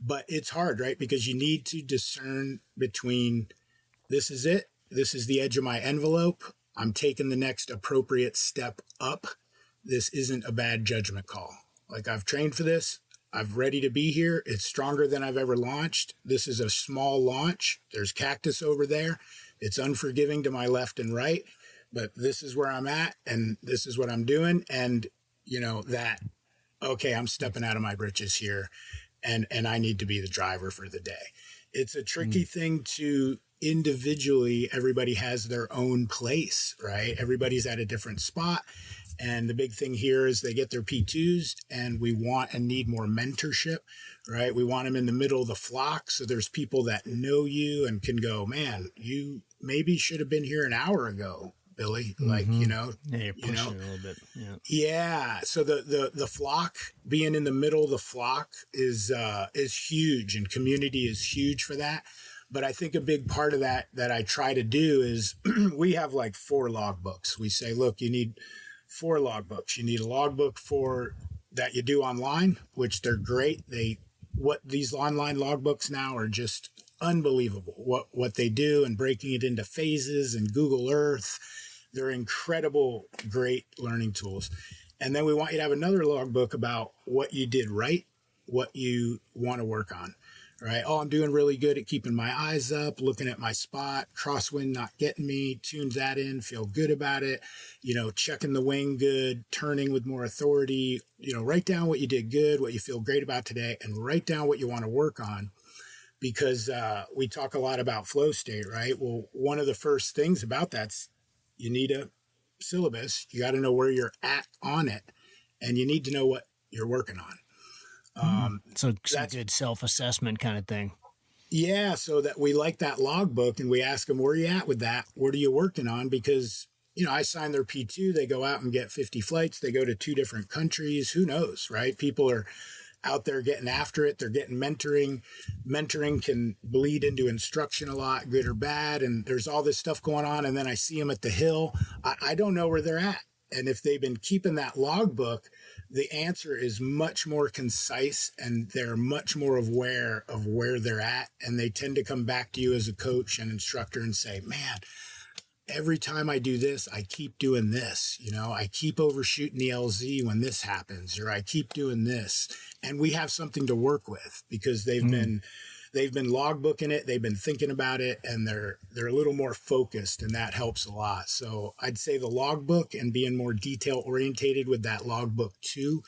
Speaker 2: But it's hard, right? Because you need to discern between, this is it, this is the edge of my envelope, I'm taking the next appropriate step up. This isn't a bad judgment call. Like, I've trained for this, I'm ready to be here. It's stronger than I've ever launched. This is a small launch. There's cactus over there. It's unforgiving to my left and right, but this is where I'm at and this is what I'm doing. And okay, I'm stepping out of my britches here and I need to be the driver for the day. It's a tricky thing to individually, everybody has their own place, right? Everybody's at a different spot. And the big thing here is they get their P2s and we want and need more mentorship, right? We want them in the middle of the flock. So there's people that know you and can go, man, you maybe should have been here an hour ago, Billy. Like,
Speaker 1: Yeah, you're pushing it a little bit. Yeah.
Speaker 2: Yeah. So the flock, being in the middle of the flock is huge, and community is huge for that. But I think a big part of that I try to do is we have like 4 logbooks. We say, look, you need 4 logbooks. You need a logbook for that you do online, which they're great. What these online logbooks now are just unbelievable. What they do, and breaking it into phases and Google Earth. They're incredible, great learning tools. And then we want you to have another logbook about what you did right, what you want to work on, right? Oh, I'm doing really good at keeping my eyes up, looking at my spot, crosswind not getting me, tune that in, feel good about it, checking the wing good, turning with more authority, write down what you did good, what you feel great about today, and write down what you want to work on. Because we talk a lot about flow state, right? Well, one of the first things about that's you need a syllabus. You got to know where you're at on it, and you need to know what you're working on.
Speaker 1: So that's a good self-assessment kind of thing.
Speaker 2: Yeah, so that we like that logbook, and we ask them, where are you at with that? What are you working on? Because, I sign their P2, they go out and get 50 flights. They go to 2 different countries. Who knows, right? People are out there getting after it. They're getting mentoring. Mentoring can bleed into instruction a lot, good or bad. And there's all this stuff going on. And then I see them at the hill. I don't know where they're at. And if they've been keeping that logbook, the answer is much more concise, and they're much more aware of where they're at. And they tend to come back to you as a coach and instructor and say, man, every time I do this, I keep doing this. I keep overshooting the LZ when this happens, or I keep doing this. And we have something to work with because they've been logbooking it, they've been thinking about it, and they're a little more focused, and that helps a lot. So I'd say the logbook and being more detail orientated with that logbook too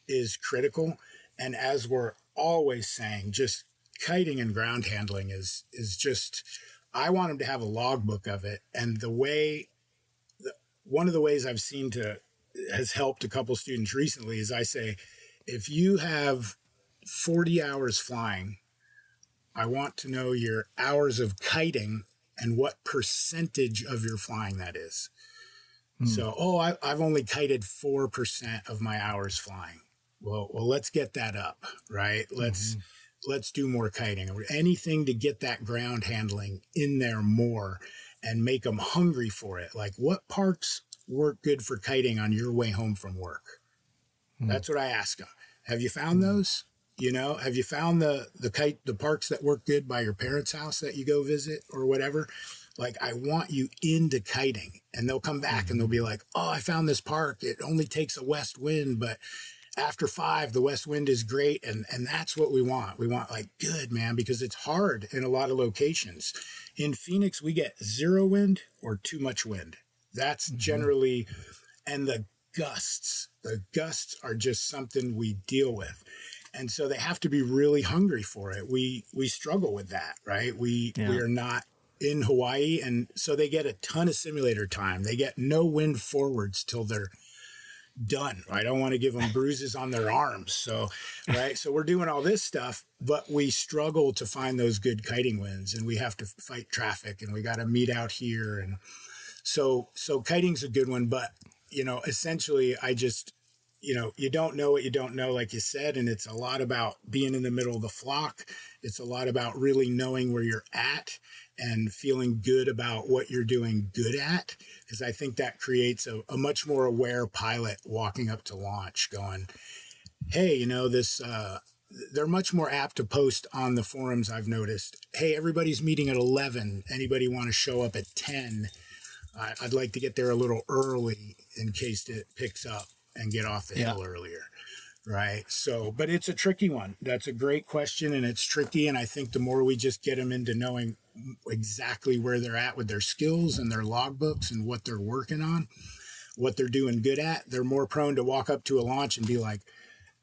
Speaker 2: is critical. And as we're always saying, just kiting and ground handling is just, I want them to have a logbook of it. And one of the ways I've seen has helped a couple students recently is I say, if you have 40 hours flying, I want to know your hours of kiting and what percentage of your flying that is. So, I've only kited 4% of my hours flying. Well, let's get that up, right? Let's do more kiting or anything to get that ground handling in there more and make them hungry for it. Like, what parks work good for kiting on your way home from work? That's what I ask them. Have you found those? Have you found the parks that work good by your parents' house that you go visit or whatever? Like, I want you into kiting. And they'll come back and they'll be like, oh, I found this park. It only takes a west wind, but after 5, the west wind is great. And that's what we want. We want, like, good, man, because it's hard in a lot of locations. In Phoenix, we get 0 wind or too much wind. That's generally, and the gusts are just something we deal with. And so they have to be really hungry for it. We struggle with that, right? We are not in Hawaii. And so they get a ton of simulator time. They get no wind forwards till they're done. I don't want to give them bruises on their arms. So, right. So we're doing all this stuff, but we struggle to find those good kiting winds, and we have to fight traffic, and we got to meet out here. And so kiting's a good one, but essentially I just, you don't know what you don't know, like you said, and it's a lot about being in the middle of the flock. It's a lot about really knowing where you're at and feeling good about what you're doing good at, because I think that creates a much more aware pilot walking up to launch going, hey, they're much more apt to post on the forums. I've noticed, hey, everybody's meeting at 11. Anybody want to show up at 10? I'd like to get there a little early in case it picks up and get off the hill earlier. Right. So, but it's a tricky one. That's a great question, and it's tricky. And I think the more we just get them into knowing exactly where they're at with their skills and their logbooks and what they're working on, what they're doing good at, they're more prone to walk up to a launch and be like,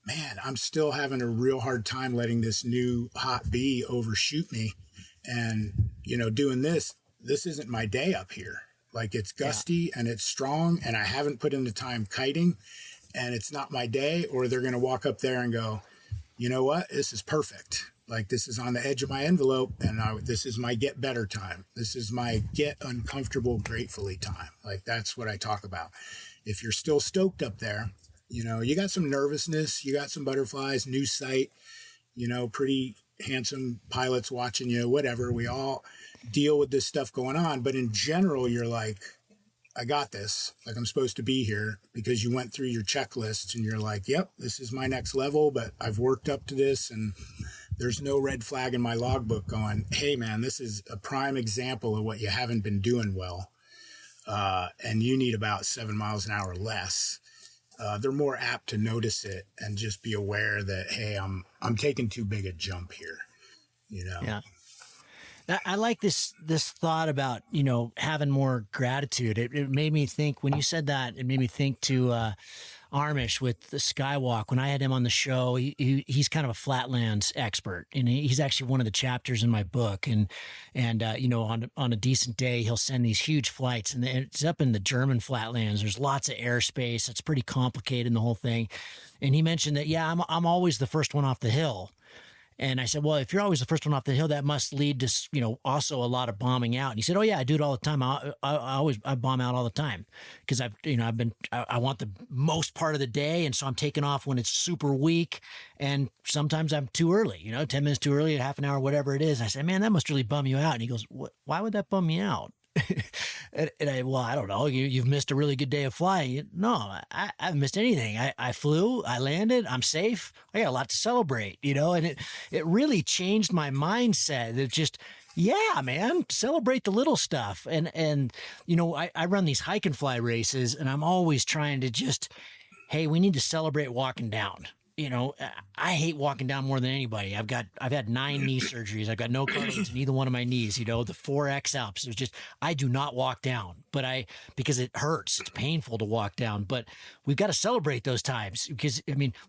Speaker 2: man, I'm still having a real hard time letting this new hot bee overshoot me. And, doing this isn't my day up here. Like, it's gusty and it's strong, and I haven't put in the time kiting, and it's not my day. Or they're going to walk up there and go, you know what? This is perfect. Like, this is on the edge of my envelope, and this is my get better time. This is my get uncomfortable gratefully time. Like, that's what I talk about. If you're still stoked up there, you got some nervousness, you got some butterflies, new sight, pretty handsome pilots watching you, whatever. We all deal with this stuff going on. But in general, you're like, I got this. Like, I'm supposed to be here because you went through your checklists and you're like, yep, this is my next level, but I've worked up to this, and there's no red flag in my logbook going, hey man, this is a prime example of what you haven't been doing well. And you need about 7 miles an hour less. They're more apt to notice it and just be aware that, hey, I'm taking too big a jump here,
Speaker 1: Yeah. I like this thought about, having more gratitude. It made me think, when you said that, it made me think to Armish with the Skywalk. When I had him on the show, he's kind of a flatlands expert, and he's actually one of the chapters in my book. And on a decent day, he'll send these huge flights, and it's up in the German flatlands. There's lots of airspace. It's pretty complicated in the whole thing. And he mentioned that, I'm always the first one off the hill. And I said, well, if you're always the first one off the hill, that must lead to, also a lot of bombing out. And he said, oh yeah, I do it all the time. I bomb out all the time because I want the most part of the day. And so I'm taking off when it's super weak. And sometimes I'm too early, 10 minutes too early, half an hour, whatever it is. And I said, man, that must really bum you out. And he goes, why would that bum me out? I don't know. You've missed a really good day of flying. No, I haven't missed anything. I flew, I landed, I'm safe. I got a lot to celebrate, and it really changed my mindset. It just, yeah, man, celebrate the little stuff. And I run these hike and fly races, and I'm always trying to just, hey, we need to celebrate walking down. I hate walking down more than anybody. I've had 9 knee surgeries. I've got no cartilage in either one of my knees. The 4X Alps. It's just, I do not walk down, because it hurts. It's painful to walk down, but we've got to celebrate those times because,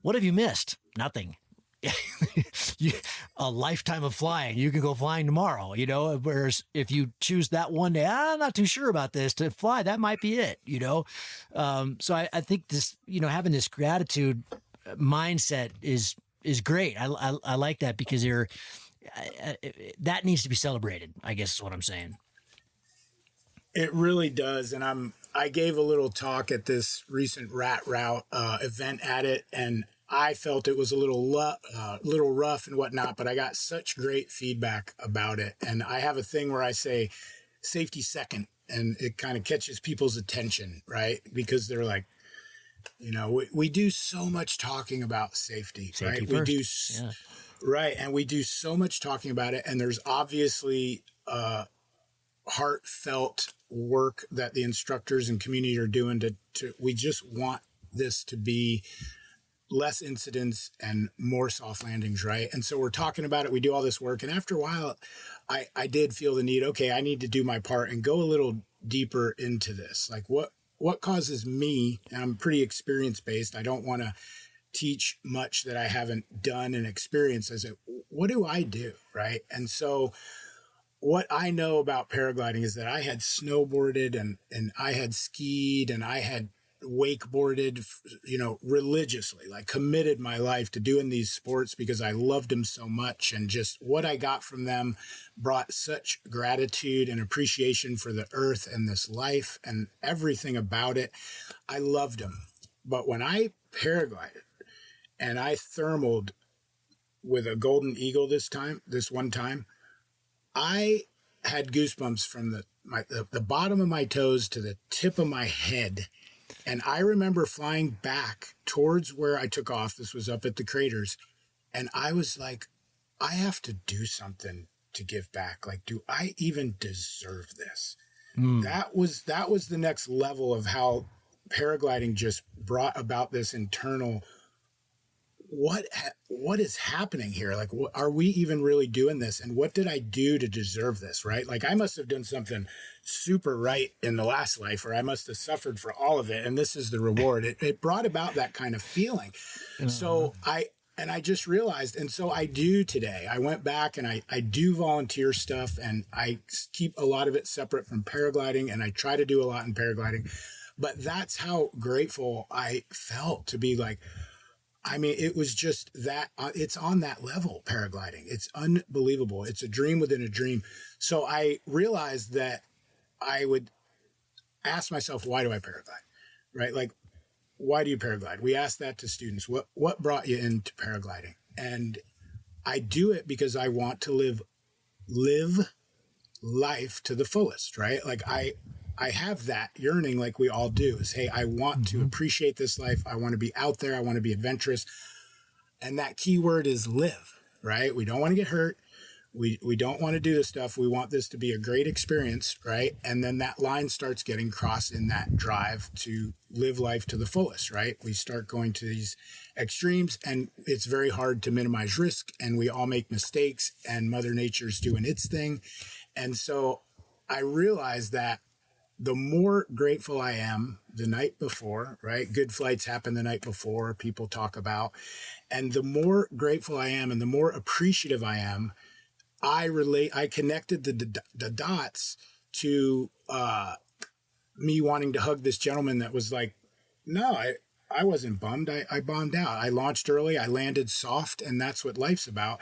Speaker 1: what have you missed? Nothing. A lifetime of flying. You can go flying tomorrow, whereas if you choose that one day, I'm not too sure about this to fly, that might be it, So I think this, having this gratitude mindset is great. I like that because that needs to be celebrated, I guess is what I'm saying.
Speaker 2: It really does. And I gave a little talk at this recent Rat Route event at it, and I felt it was a little rough and whatnot, but I got such great feedback about it. And I have a thing where I say safety second, and it kind of catches people's attention, right? Because they're like, we do so much talking about safety right?
Speaker 1: First.
Speaker 2: Right. And we do so much talking about it. And there's obviously heartfelt work that the instructors and community are doing we just want this to be less incidents and more soft landings. Right. And so we're talking about it. We do all this work. And after a while, I did feel the need, okay, I need to do my part and go a little deeper into this. Like what causes me, and I'm pretty experience-based, I don't want to teach much that I haven't done and experienced. What do I do, right? And so what I know about paragliding is that I had snowboarded and I had skied and I had wakeboarded, religiously, like committed my life to doing these sports because I loved them so much. And just what I got from them brought such gratitude and appreciation for the earth and this life and everything about it. I loved them. But when I paraglided and I thermaled with a golden eagle this one time, I had goosebumps from the bottom of my toes to the tip of my head. And I remember flying back towards where I took off. This was up at the craters. And I was like, I have to do something to give back. Like, do I even deserve this? That was the next level of how paragliding just brought about this internal what is happening here? Like, are we even really doing this? And what did I do to deserve this? Right? Like, I must have done something super right in the last life, or I must have suffered for all of it, and this is the reward. It brought about that kind of feeling. So I just realized, and so I do today. I went back and I do volunteer stuff, and I keep a lot of it separate from paragliding, and I try to do a lot in paragliding. But that's how grateful I felt to be like, I mean, it was just that it's on that level, paragliding. It's unbelievable. It's a dream within a dream. So I realized that I would ask myself, why do I paraglide? Right? Like, why do you paraglide? We ask that to students. What brought you into paragliding? And I do it because I want to live life to the fullest, right? Like I have that yearning, like we all do, is, hey, I want to appreciate this life. I want to be out there. I want to be adventurous. And that key word is live, right? We don't want to get hurt. We don't want to do this stuff. We want this to be a great experience, right? And then that line starts getting crossed in that drive to live life to the fullest, right? We start going to these extremes, and it's very hard to minimize risk, and we all make mistakes, and Mother Nature's doing its thing. And so I realized that the more grateful I am the night before, right? Good flights happen the night before, people talk about. And the more grateful I am and the more appreciative I am, I connected the dots to me wanting to hug this gentleman that was like, no, I wasn't bummed. I bombed out. I launched early. I landed soft. And that's what life's about.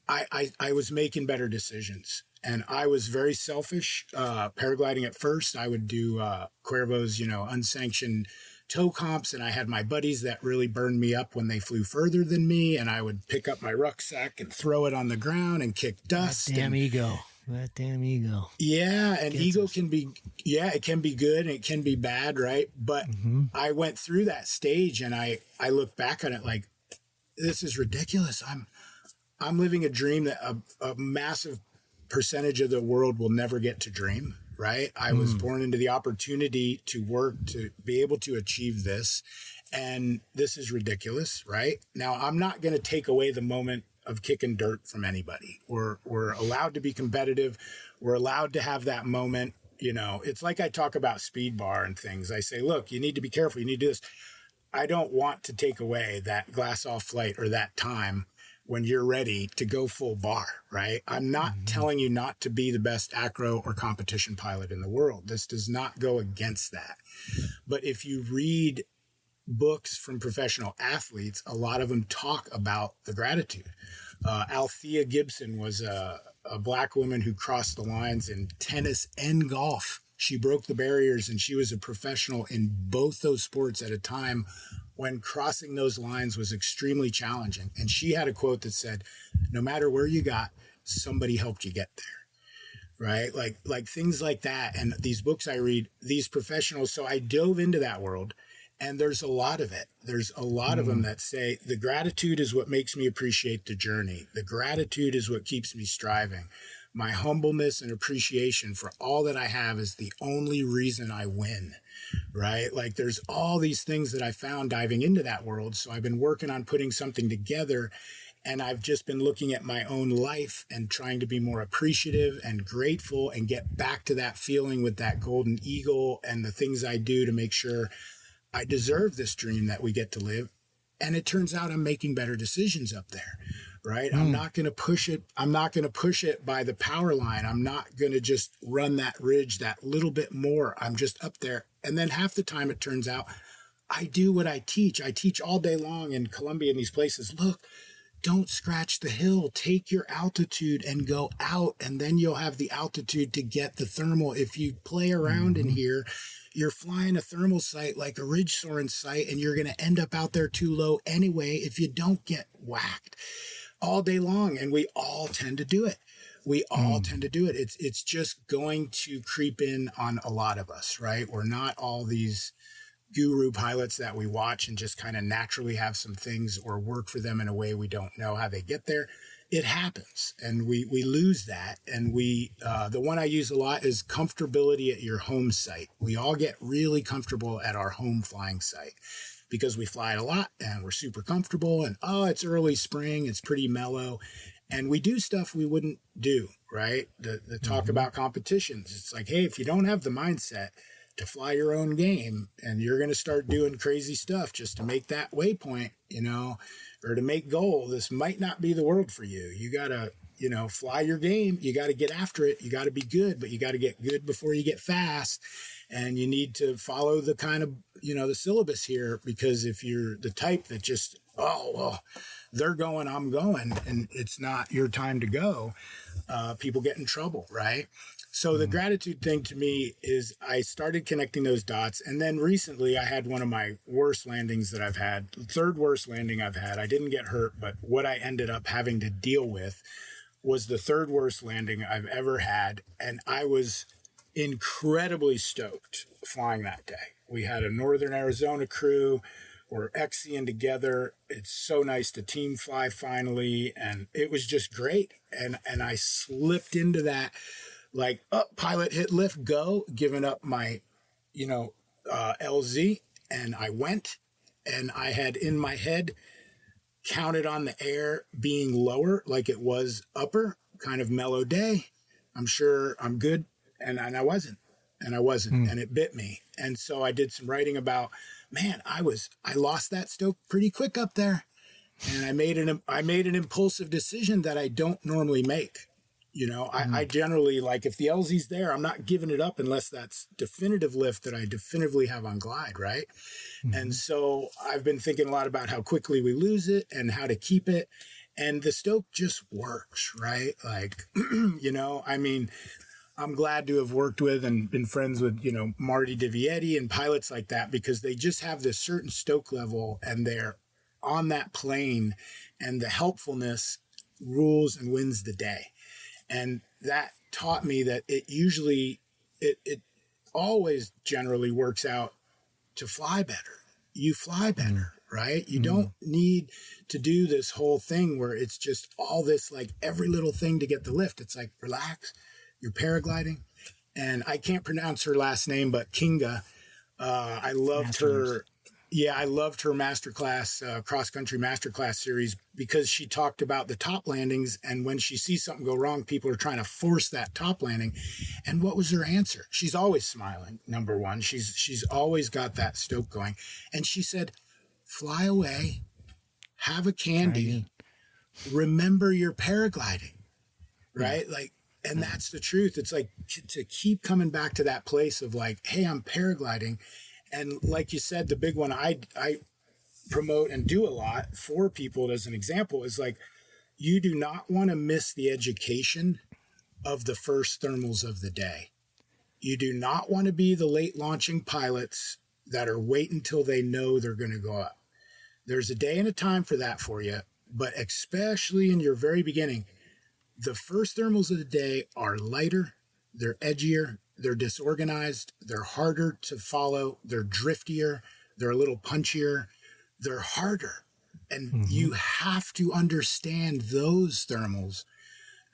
Speaker 2: I was making better decisions. And I was very selfish. Paragliding at first, I would do Cuervo's, unsanctioned tow comps, and I had my buddies that really burned me up when they flew further than me, and I would pick up my rucksack and throw it on the ground and kick dust.
Speaker 1: That damn ego.
Speaker 2: Yeah, and ego can be, it can be good and it can be bad, right? But I went through that stage, and I look back on it like, this is ridiculous. I'm living a dream that a massive percentage of the world will never get to dream, right? I was born into the opportunity to work to be able to achieve this. And this is ridiculous, right? Now, I'm not going to take away the moment of kicking dirt from anybody. We're allowed to be competitive. We're allowed to have that moment. It's like I talk about speed bar and things. I say, look, you need to be careful. You need to do this. I don't want to take away that glass off flight or that time when you're ready to go full bar, right? I'm not telling you not to be the best acro or competition pilot in the world. This does not go against that. But if you read books from professional athletes, a lot of them talk about the gratitude. Althea Gibson was a Black woman who crossed the lines in tennis and golf. She broke the barriers, and she was a professional in both those sports at a time when crossing those lines was extremely challenging. And she had a quote that said, no matter where you got, somebody helped you get there, right? Like things like that. And these books I read, these professionals. So I dove into that world, and there's a lot of it. There's a lot of them that say the gratitude is what makes me appreciate the journey. The gratitude is what keeps me striving. My humbleness and appreciation for all that I have is the only reason I win, right? Like there's all these things that I found diving into that world. So I've been working on putting something together, and I've just been looking at my own life and trying to be more appreciative and grateful and get back to that feeling with that golden eagle and the things I do to make sure I deserve this dream that we get to live. And it turns out I'm making better decisions up there. Right. I'm not going to push it. I'm not going to push it by the power line. I'm not going to just run that ridge that little bit more. I'm just up there. And then half the time it turns out I do what I teach. I teach all day long in Colombia and these places. Look, don't scratch the hill. Take your altitude and go out. And then you'll have the altitude to get the thermal. If you play around in here, you're flying a thermal site like a ridge soaring site, and you're going to end up out there too low anyway if you don't get whacked all day long. And we all tend to do it. It's just going to creep in on a lot of us, right? We're not all these guru pilots that we watch and just kind of naturally have some things or work for them in a way we don't know how they get there. It happens, and we lose that. And the one I use a lot is comfortability at your home site. We all get really comfortable at our home flying site because we fly it a lot and we're super comfortable and, oh, it's early spring, it's pretty mellow. And we do stuff we wouldn't do, right? The talk about competitions. It's like, hey, if you don't have the mindset to fly your own game and you're going to start doing crazy stuff just to make that waypoint, or to make goal, this might not be the world for you. You got to, fly your game. You got to get after it. You got to be good, but you got to get good before you get fast. And you need to follow the kind of, the syllabus here, because if you're the type that just, oh, well, they're going, I'm going, and it's not your time to go, people get in trouble, right? So the gratitude thing to me is I started connecting those dots. And then recently I had one of my worst landings that I've had, the third worst landing I've had. I didn't get hurt, but what I ended up having to deal with was the third worst landing I've ever had. And I was incredibly stoked flying that day. We had a Northern Arizona crew. We're XCing together. It's so nice to team fly finally. And it was just great. And I slipped into that, like, pilot hit lift, go, giving up my, LZ. And I went, and I had in my head counted on the air being lower, like it was upper, kind of mellow day. I'm sure I'm good. And I wasn't. And it bit me. And so I did some writing about, man, I lost that stoke pretty quick up there. And I made an impulsive decision that I don't normally make. I generally, like, if the LZ's there, I'm not giving it up unless that's definitive lift that I definitively have on glide, right? And so I've been thinking a lot about how quickly we lose it and how to keep it. And the stoke just works, right? Like, I'm glad to have worked with and been friends with, Marty Divietti and pilots like that, because they just have this certain stoke level and they're on that plane, and the helpfulness rules and wins the day. And that taught me that it always generally works out to fly better. You fly better, right? You don't need to do this whole thing where it's just all this, like, every little thing to get the lift. It's like, relax. You're paragliding. And I can't pronounce her last name, but Kinga, I loved her. Yeah, I loved her masterclass, cross-country masterclass series, because she talked about the top landings. And when she sees something go wrong, people are trying to force that top landing. And what was her answer? She's always smiling, number one. She's always got that stoke going. And she said, fly away, have a candy, remember you're paragliding, right? Like, and that's the truth. It's like to keep coming back to that place of, like, hey, I'm paragliding. And like you said, the big one I promote and do a lot for people as an example is, like, you do not want to miss the education of the first thermals of the day. You do not want to be the late launching pilots that are waiting until they know they're going to go up. There's a day and a time for that for you, but especially in your very beginning, the first thermals of the day are lighter, they're edgier, they're disorganized, they're harder to follow, they're driftier, they're a little punchier, they're harder. And you have to understand those thermals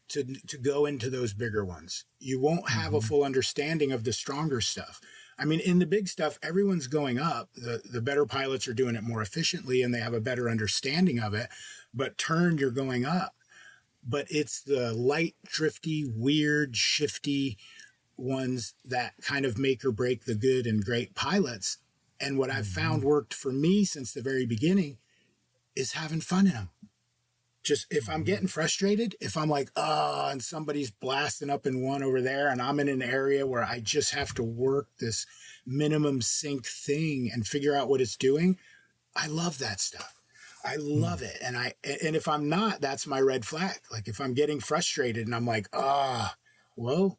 Speaker 2: to go into those bigger ones. You won't have a full understanding of the stronger stuff. I mean, in the big stuff, everyone's going up. The better pilots are doing it more efficiently and they have a better understanding of it. But turn, you're going up. But it's the light, drifty, weird, shifty ones that kind of make or break the good and great pilots. And what I've found worked for me since the very beginning is having fun in them. Just if I'm getting frustrated, if I'm like, and somebody's blasting up in one over there and I'm in an area where I just have to work this minimum sync thing and figure out what it's doing, I love that stuff. I love it. And if I'm not, that's my red flag. Like, if I'm getting frustrated and I'm like, whoa.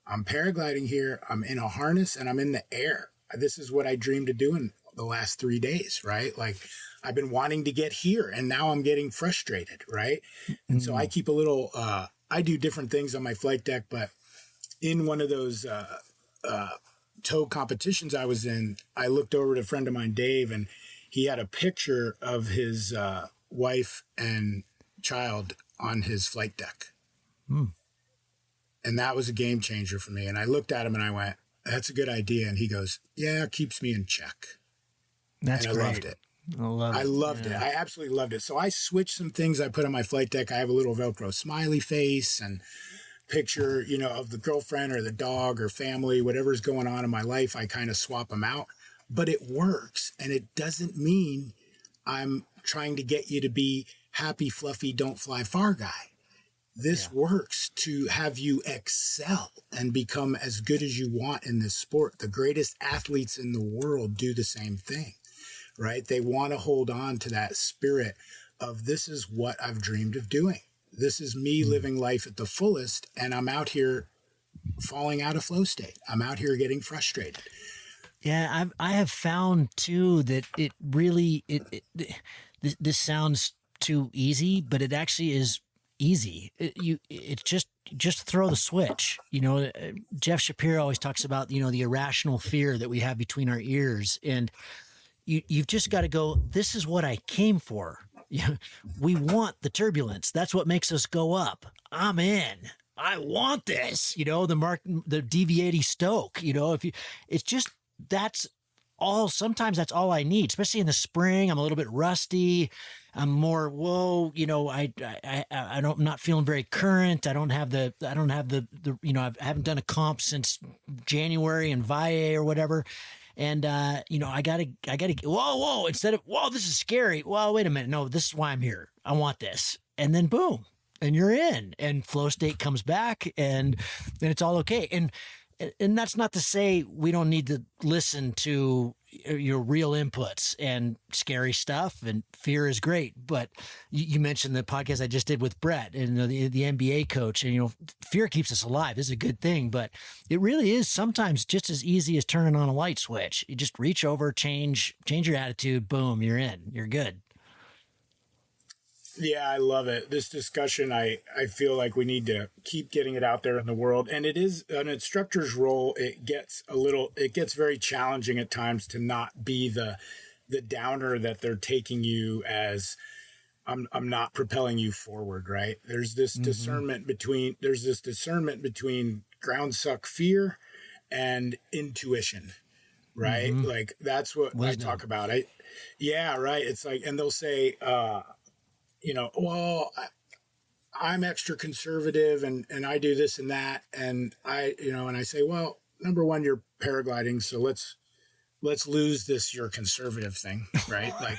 Speaker 2: I'm paragliding here. I'm in a harness and I'm in the air. This is what I dreamed of doing the last 3 days, right? Like, I've been wanting to get here and now I'm getting frustrated, right? And so I keep a little, I do different things on my flight deck, but in one of those tow competitions I was in, I looked over to a friend of mine, Dave, and he had a picture of his wife and child on his flight deck. And that was a game changer for me. And I looked at him and I went, that's a good idea. And he goes, yeah, it keeps me in check.
Speaker 1: That's
Speaker 2: and I
Speaker 1: great.
Speaker 2: loved it.
Speaker 1: I love it.
Speaker 2: I loved it. I absolutely loved it. So I switched some things I put on my flight deck. I have a little Velcro smiley face and picture, of the girlfriend or the dog or family, whatever's going on in my life. I kind of swap them out, but it works. And it doesn't mean I'm trying to get you to be happy, fluffy, don't fly far guy. This works to have you excel and become as good as you want in this sport. The greatest athletes in the world do the same thing, right? They want to hold on to that spirit of this is what I've dreamed of doing. This is me living life at the fullest, and I'm out here falling out of flow state. I'm out here getting frustrated.
Speaker 1: Yeah, I have found too that it really this sounds too easy, but it actually is easy. It's just throw the switch. Jeff Shapiro always talks about the irrational fear that we have between our ears, and you've just got to go. This is what I came for. We want the turbulence. That's what makes us go up. I'm in. I want this. The deviating stoke. It's just that's all. Sometimes that's all I need, especially in the spring. I'm a little bit rusty. I'm more, I'm not feeling very current. I haven't done a comp since January in Valle or whatever. And, I gotta, whoa, instead of, whoa, this is scary. Well, wait a minute. No, this is why I'm here. I want this. And then boom, and you're in, and flow state comes back, and then it's all okay. And that's not to say we don't need to listen to your real inputs and scary stuff, and fear is great. But you mentioned the podcast I just did with Brett and the NBA coach, and fear keeps us alive. This is a good thing, but it really is sometimes just as easy as turning on a light switch. You just reach over, change your attitude, boom, you're in, you're good.
Speaker 2: Yeah, I love it. This discussion, I feel like we need to keep getting it out there in the world. And it is an instructor's role. It gets very challenging at times to not be the downer that they're taking you as I'm not propelling you forward, right? There's this discernment between ground suck fear and intuition, right? Like that's what I talk about. Yeah, right. It's like, and they'll say, I'm extra conservative and I do this and that. And and I say, well, number one, you're paragliding. So let's lose this, your conservative thing, right? Like,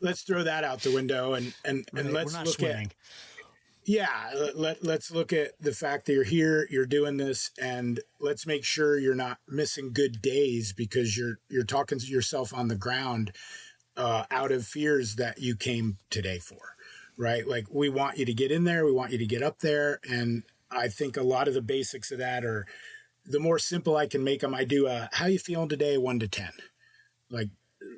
Speaker 2: let's throw that out the window and let's look swimming. Let's look at the fact that you're here, you're doing this, and let's make sure you're not missing good days because you're talking to yourself on the ground out of fears that you came today for, right? Like we want you to get in there. We want you to get up there. And I think a lot of the basics of that are the more simple I can make them. I do how you feeling today, 1 to 10. Like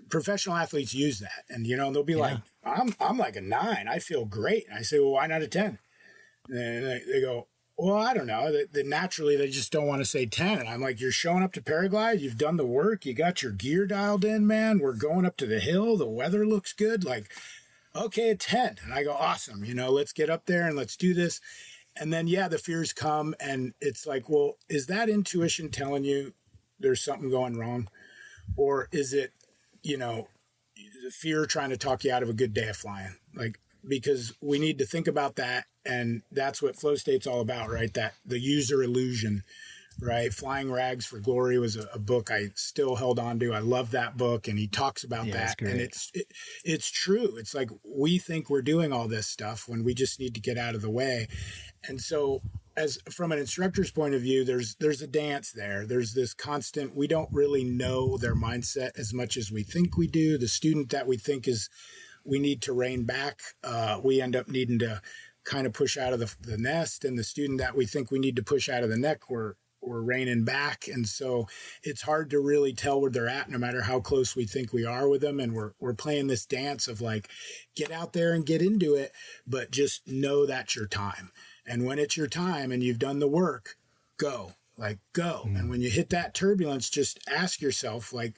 Speaker 2: professional athletes use that. And, they'll be like, I'm like a 9. I feel great. And I say, well, why not a 10? And they go, well, I don't know. Naturally, they just don't want to say 10. And I'm like, you're showing up to paraglide. You've done the work. You got your gear dialed in, man. We're going up to the hill. The weather looks good. Like, okay, a 10. And I go, awesome. Let's get up there and let's do this. And then, the fears come. And it's like, well, is that intuition telling you there's something going wrong? Or is it, the fear trying to talk you out of a good day of flying? Like, because we need to think about that. And that's what flow state's all about, right? That the user illusion, right? Flying Rags for Glory was a book I still held on to. I love that book. And he talks about that. And it's true. It's like, we think we're doing all this stuff when we just need to get out of the way. And so as from an instructor's point of view, there's a dance there. There's this constant, we don't really know their mindset as much as we think we do. The student that we think we need to rein back, we end up needing to kind of push out of the nest, and the student that we think we need to push out of the neck, we're reining back. And so it's hard to really tell where they're at, no matter how close we think we are with them. And we're playing this dance of like, get out there and get into it, but just know that's your time. And when it's your time and you've done the work, go. And when you hit that turbulence, just ask yourself, like,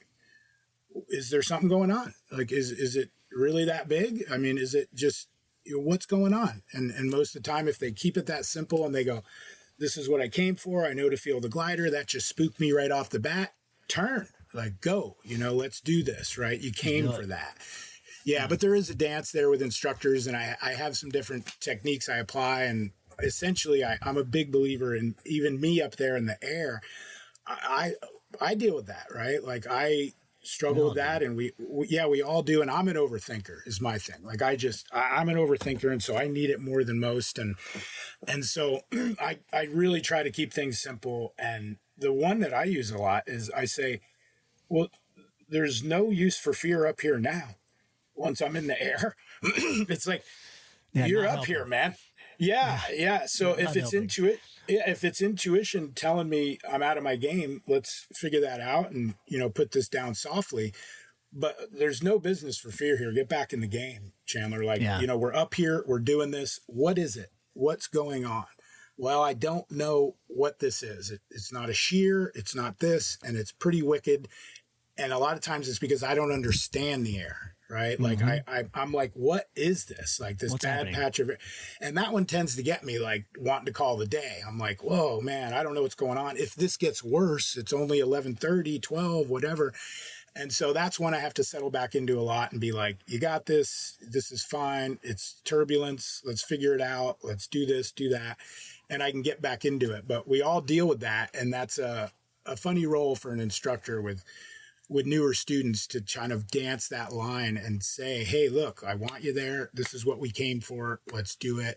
Speaker 2: is there something going on? Like, is it really that big? I mean, is it just, what's going on? And most of the time, if they keep it that simple and they go, this is what I came for, I know to feel the glider, that just spooked me right off the bat, turn. like, go, let's do this, right? You came for that. Yeah,
Speaker 1: Yeah.
Speaker 2: but there is a dance there with instructors, and I have some different techniques I apply. And essentially, I'm a big believer in, even me up there in the air, I deal with that, right? Like I struggle with that, and we all do. And I'm an overthinker is my thing. Like I'm an overthinker, and so I need it more than most. And so I really try to keep things simple. And the one that I use a lot is I say, well, there's no use for fear up here now. Once I'm in the air, it's like, you're up here, man. Yeah. So if it's intuition telling me I'm out of my game, let's figure that out and, put this down softly. But there's no business for fear here. Get back in the game, Chandler. Like, we're up here, we're doing this. What is it? What's going on? Well, I don't know what this is. It's not a shear. It's not this. And it's pretty wicked. And a lot of times it's because I don't understand the air. Right. Like I'm like, what is this? Like this bad patch of it. And that one tends to get me like wanting to call the day. I'm like, whoa, man, I don't know what's going on. If this gets worse, it's only 11:30, 12, whatever. And so that's when I have to settle back into a lot and be like, you got this. This is fine. It's turbulence. Let's figure it out. Let's do this, do that. And I can get back into it. But we all deal with that. And that's a funny role for an instructor with newer students to kind of dance that line and say, hey, look, I want you there. This is what we came for. Let's do it.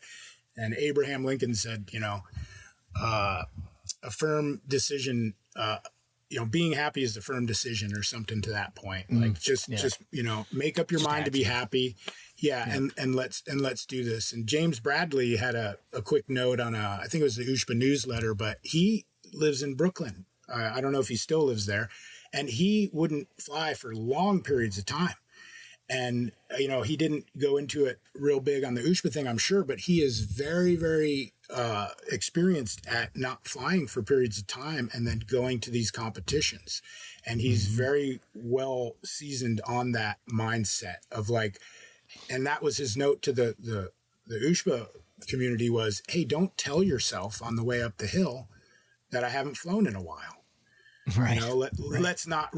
Speaker 2: And Abraham Lincoln said, a firm decision, being happy is a firm decision or something to that point. Like just, make up your mind to be happy. Yeah. And let's do this. And James Bradley had a quick note on I think it was the USHPA newsletter, but he lives in Brooklyn. I don't know if he still lives there. And he wouldn't fly for long periods of time. And, he didn't go into it real big on the USHPA thing, I'm sure, but he is very, very experienced at not flying for periods of time and then going to these competitions. And he's very well seasoned on that mindset of like, and that was his note to the USHPA community was, hey, don't tell yourself on the way up the hill that I haven't flown in a while.
Speaker 1: Right.
Speaker 2: Let's not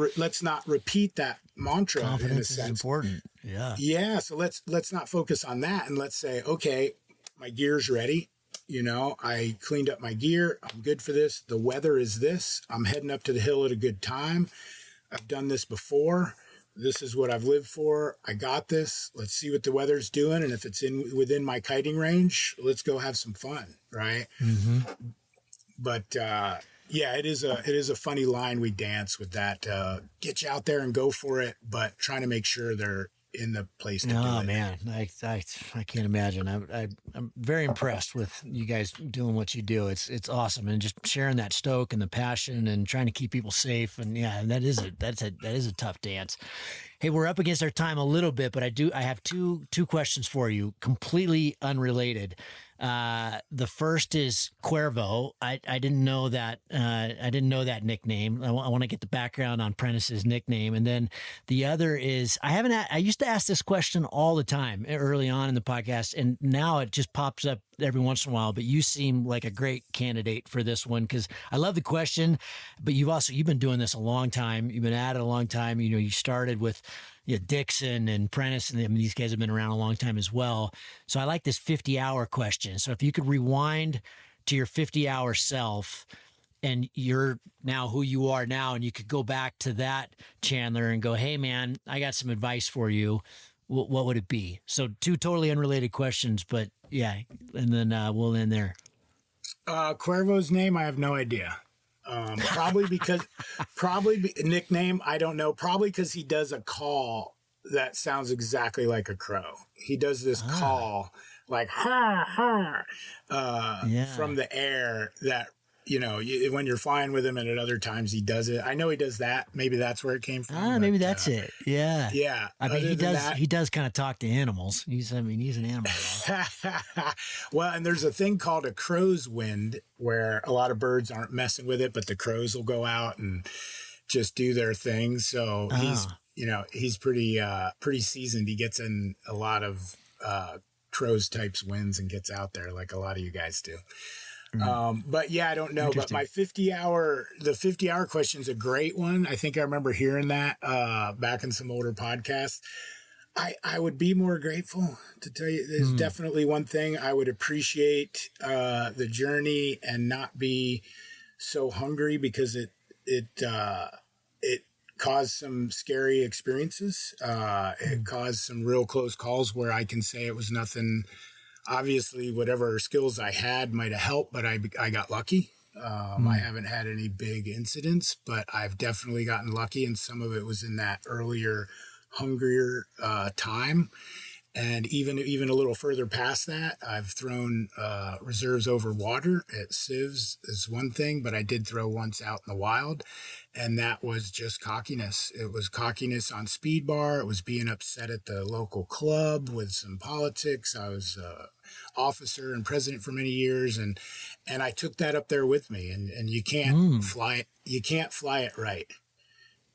Speaker 2: repeat that mantra.
Speaker 1: Confidence
Speaker 2: in a sense.
Speaker 1: is important. Yeah.
Speaker 2: Yeah. So let's not focus on that, and let's say, okay, my gear's ready. I cleaned up my gear. I'm good for this. The weather is this. I'm heading up to the hill at a good time. I've done this before. This is what I've lived for. I got this. Let's see what the weather's doing, and if it's within my kiting range, let's go have some fun. Right. But. Yeah, it is a funny line we dance with that. Get you out there and go for it, but trying to make sure they're in the place to do it.
Speaker 1: Oh man, I can't imagine. I'm very impressed with you guys doing what you do. It's awesome, and just sharing that stoke and the passion and trying to keep people safe. And yeah, that is a tough dance. Hey, we're up against our time a little bit, but I have two questions for you, completely unrelated. The first is Cuervo. I didn't know that. I didn't know that nickname. I want to get the background on Prentice's nickname. And then the other is I used to ask this question all the time early on in the podcast, and now it just pops up every once in a while. But you seem like a great candidate for this one because I love the question. But you've been doing this a long time. You've been at it a long time. You started with Dixon and Prentice, and these guys have been around a long time as well. So I like this 50-hour question. So if you could rewind to your 50-hour self and you're now who you are now, and you could go back to that Chandler and go, hey man, I got some advice for you. What would it be? So two totally unrelated questions, but yeah. And then we'll end there.
Speaker 2: Cuervo's name, I have no idea. Probably nickname, I don't know. Probably because he does a call that sounds exactly like a crow. He does this call like ha from the air that when you're flying with him, and at other times he does it. I know he does that. Maybe that's where it came from.
Speaker 1: Maybe that's it. Yeah.
Speaker 2: Yeah.
Speaker 1: I mean, he does kind of talk to animals. He's an animal.
Speaker 2: Well, and there's a thing called a crow's wind where a lot of birds aren't messing with it, but the crows will go out and just do their thing. So he's pretty seasoned. He gets in a lot of crows types winds and gets out there like a lot of you guys do. But yeah, I don't know. But my the 50-hour question is a great one. I think I remember hearing that back in some older podcasts. I would be more grateful, to tell you. There's definitely one thing I would appreciate the journey and not be so hungry, because it caused some scary experiences. It caused some real close calls where I can say it was nothing. Obviously, whatever skills I had might have helped, but I got lucky. I haven't had any big incidents, but I've definitely gotten lucky, and some of it was in that earlier, hungrier time. And even a little further past that, I've thrown reserves over water at sieves is one thing, but I did throw once out in the wild, and that was just cockiness. It was cockiness on speed bar. It was being upset at the local club with some politics. I was officer and president for many years, and I took that up there with me. And you can't fly it. You can't fly it right.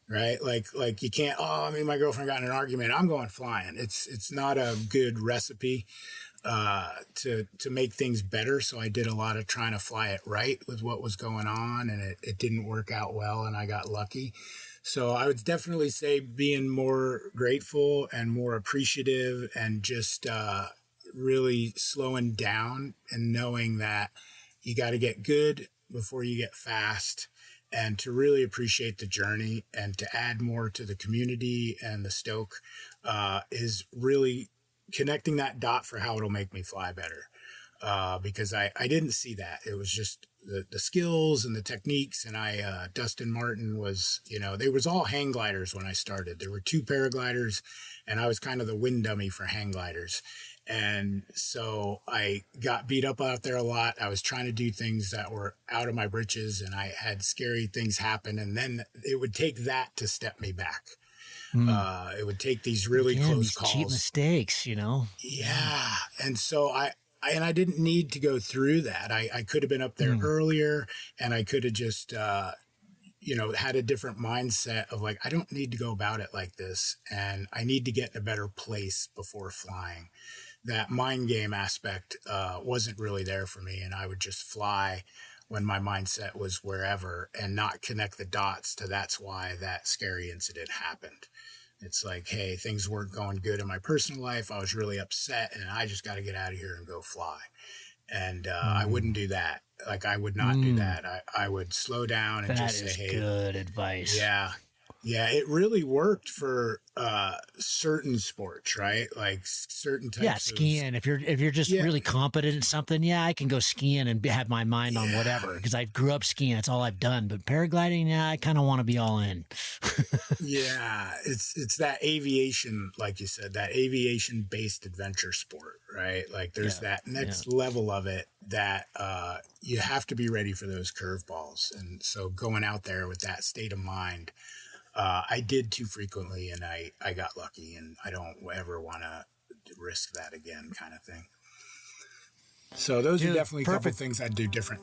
Speaker 2: Right. Like you can't, me and my girlfriend got in an argument, I'm going flying. It's not a good recipe, to make things better. So I did a lot of trying to fly it right with what was going on, and it didn't work out well, and I got lucky. So I would definitely say being more grateful and more appreciative, and just, really slowing down and knowing that you got to get good before you get fast, and to really appreciate the journey, and to add more to the community and the stoke, is really connecting that dot for how it'll make me fly better. Because I didn't see that. It was just the skills and the techniques. And Dustin Martin was, they was all hang gliders when I started. There were 2 paragliders, and I was kind of the wind dummy for hang gliders. And so I got beat up out there a lot. I was trying to do things that were out of my britches, and I had scary things happen. And then it would take that to step me back. It would take these really close calls.
Speaker 1: Cheap mistakes,
Speaker 2: Yeah. And so I didn't need to go through that. I could have been up there earlier, and I could have just, had a different mindset of like, I don't need to go about it like this, and I need to get in a better place before flying. That mind game aspect wasn't really there for me, and I would just fly when my mindset was wherever, and not connect the dots to that's why that scary incident happened. It's like, hey, things weren't going good in my personal life. I was really upset, and I just got to get out of here and go fly. And I wouldn't do that. Like, I would not do that. I would slow down and just say, hey.
Speaker 1: That is good advice.
Speaker 2: Yeah. Yeah, it really worked for certain sports, right? Like certain types.
Speaker 1: Yeah, skiing. If you're just really competent at something, I can go skiing and have my mind on whatever, because I grew up skiing. That's all I've done. But paragliding, I kind of want to be all in.
Speaker 2: Yeah, it's that aviation, like you said, that aviation-based adventure sport, right? Like there's that next level of it that you have to be ready for those curveballs. And so going out there with that state of mind, I did too frequently, and I got lucky, and I don't ever want to risk that again, kind of thing. So those are definitely a couple things I'd do different.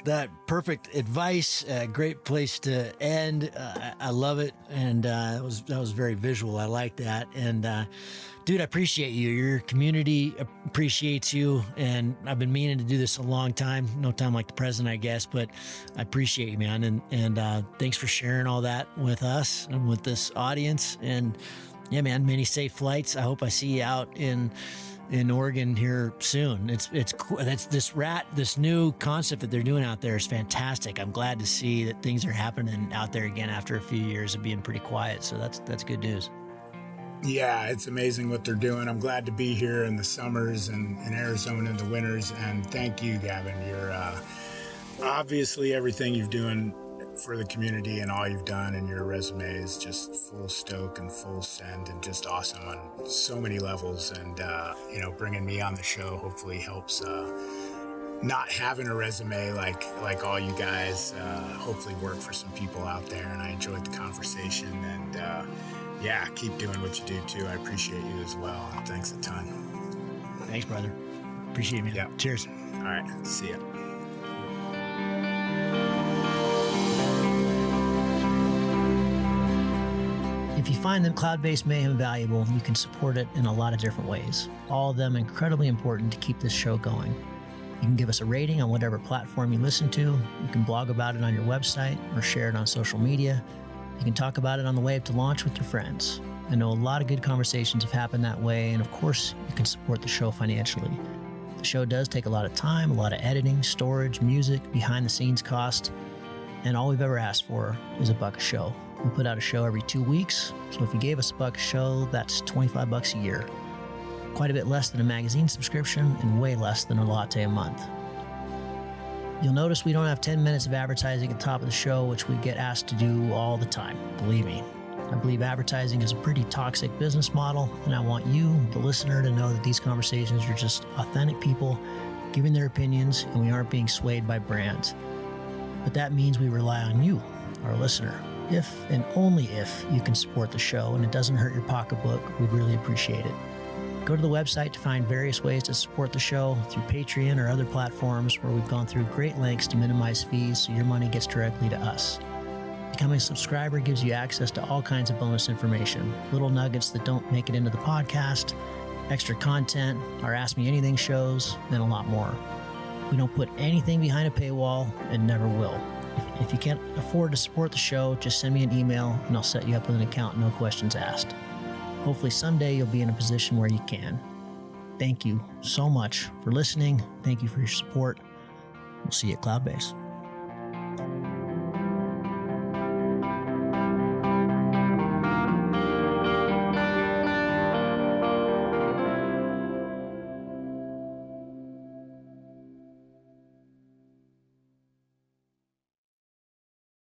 Speaker 1: That perfect advice. Great place to end. I love it, and that was very visual. I like that, and dude, I appreciate you. Your community appreciates you, and I've been meaning to do this a long time. No time like the present, I guess, but I appreciate you, man, and thanks for sharing all that with us and with this audience. And yeah, man, many safe flights. I hope I see you out in Oregon here soon. It's cool. That's this new concept that they're doing out there is fantastic. I'm glad to see that things are happening out there again after a few years of being pretty quiet. So that's good news.
Speaker 2: Yeah, it's amazing what they're doing. I'm glad to be here in the summers and in Arizona in the winters. And thank you, Gavin. You're obviously everything you're doing for the community and all you've done, and your resume is just full stoke and full send and just awesome on so many levels. And bringing me on the show hopefully helps not having a resume like all you guys hopefully work for some people out there. And I enjoyed the conversation, and keep doing what you do too. I appreciate you as well. Thanks a ton.
Speaker 1: Thanks, brother. Appreciate it, man.
Speaker 2: Yeah.
Speaker 1: Cheers.
Speaker 2: All right. See ya.
Speaker 1: If you find that Cloud-Based Mayhem valuable, you can support it in a lot of different ways, all of them incredibly important to keep this show going. You can give us a rating on whatever platform you listen to. You can blog about it on your website or share it on social media. You can talk about it on the way up to launch with your friends. I know a lot of good conversations have happened that way, and of course, you can support the show financially. The show does take a lot of time, a lot of editing, storage, music, behind-the-scenes cost, and all we've ever asked for is $1 a show. We put out a show every 2 weeks, so if you gave us $1 a show, that's $25 a year. Quite a bit less than a magazine subscription and way less than a latte a month. You'll notice we don't have 10 minutes of advertising at the top of the show, which we get asked to do all the time, believe me. I believe advertising is a pretty toxic business model, and I want you, the listener, to know that these conversations are just authentic people giving their opinions, and we aren't being swayed by brands. But that means we rely on you, our listener. If and only if you can support the show and it doesn't hurt your pocketbook, we'd really appreciate it. Go to the website to find various ways to support the show through Patreon or other platforms where we've gone through great lengths to minimize fees so your money gets directly to us. Becoming a subscriber gives you access to all kinds of bonus information, little nuggets that don't make it into the podcast, extra content, our Ask Me Anything shows, and a lot more. We don't put anything behind a paywall and never will. If you can't afford to support the show, just send me an email and I'll set you up with an account, no questions asked. Hopefully someday you'll be in a position where you can. Thank you so much for listening. Thank you for your support. We'll see you at Cloudbase.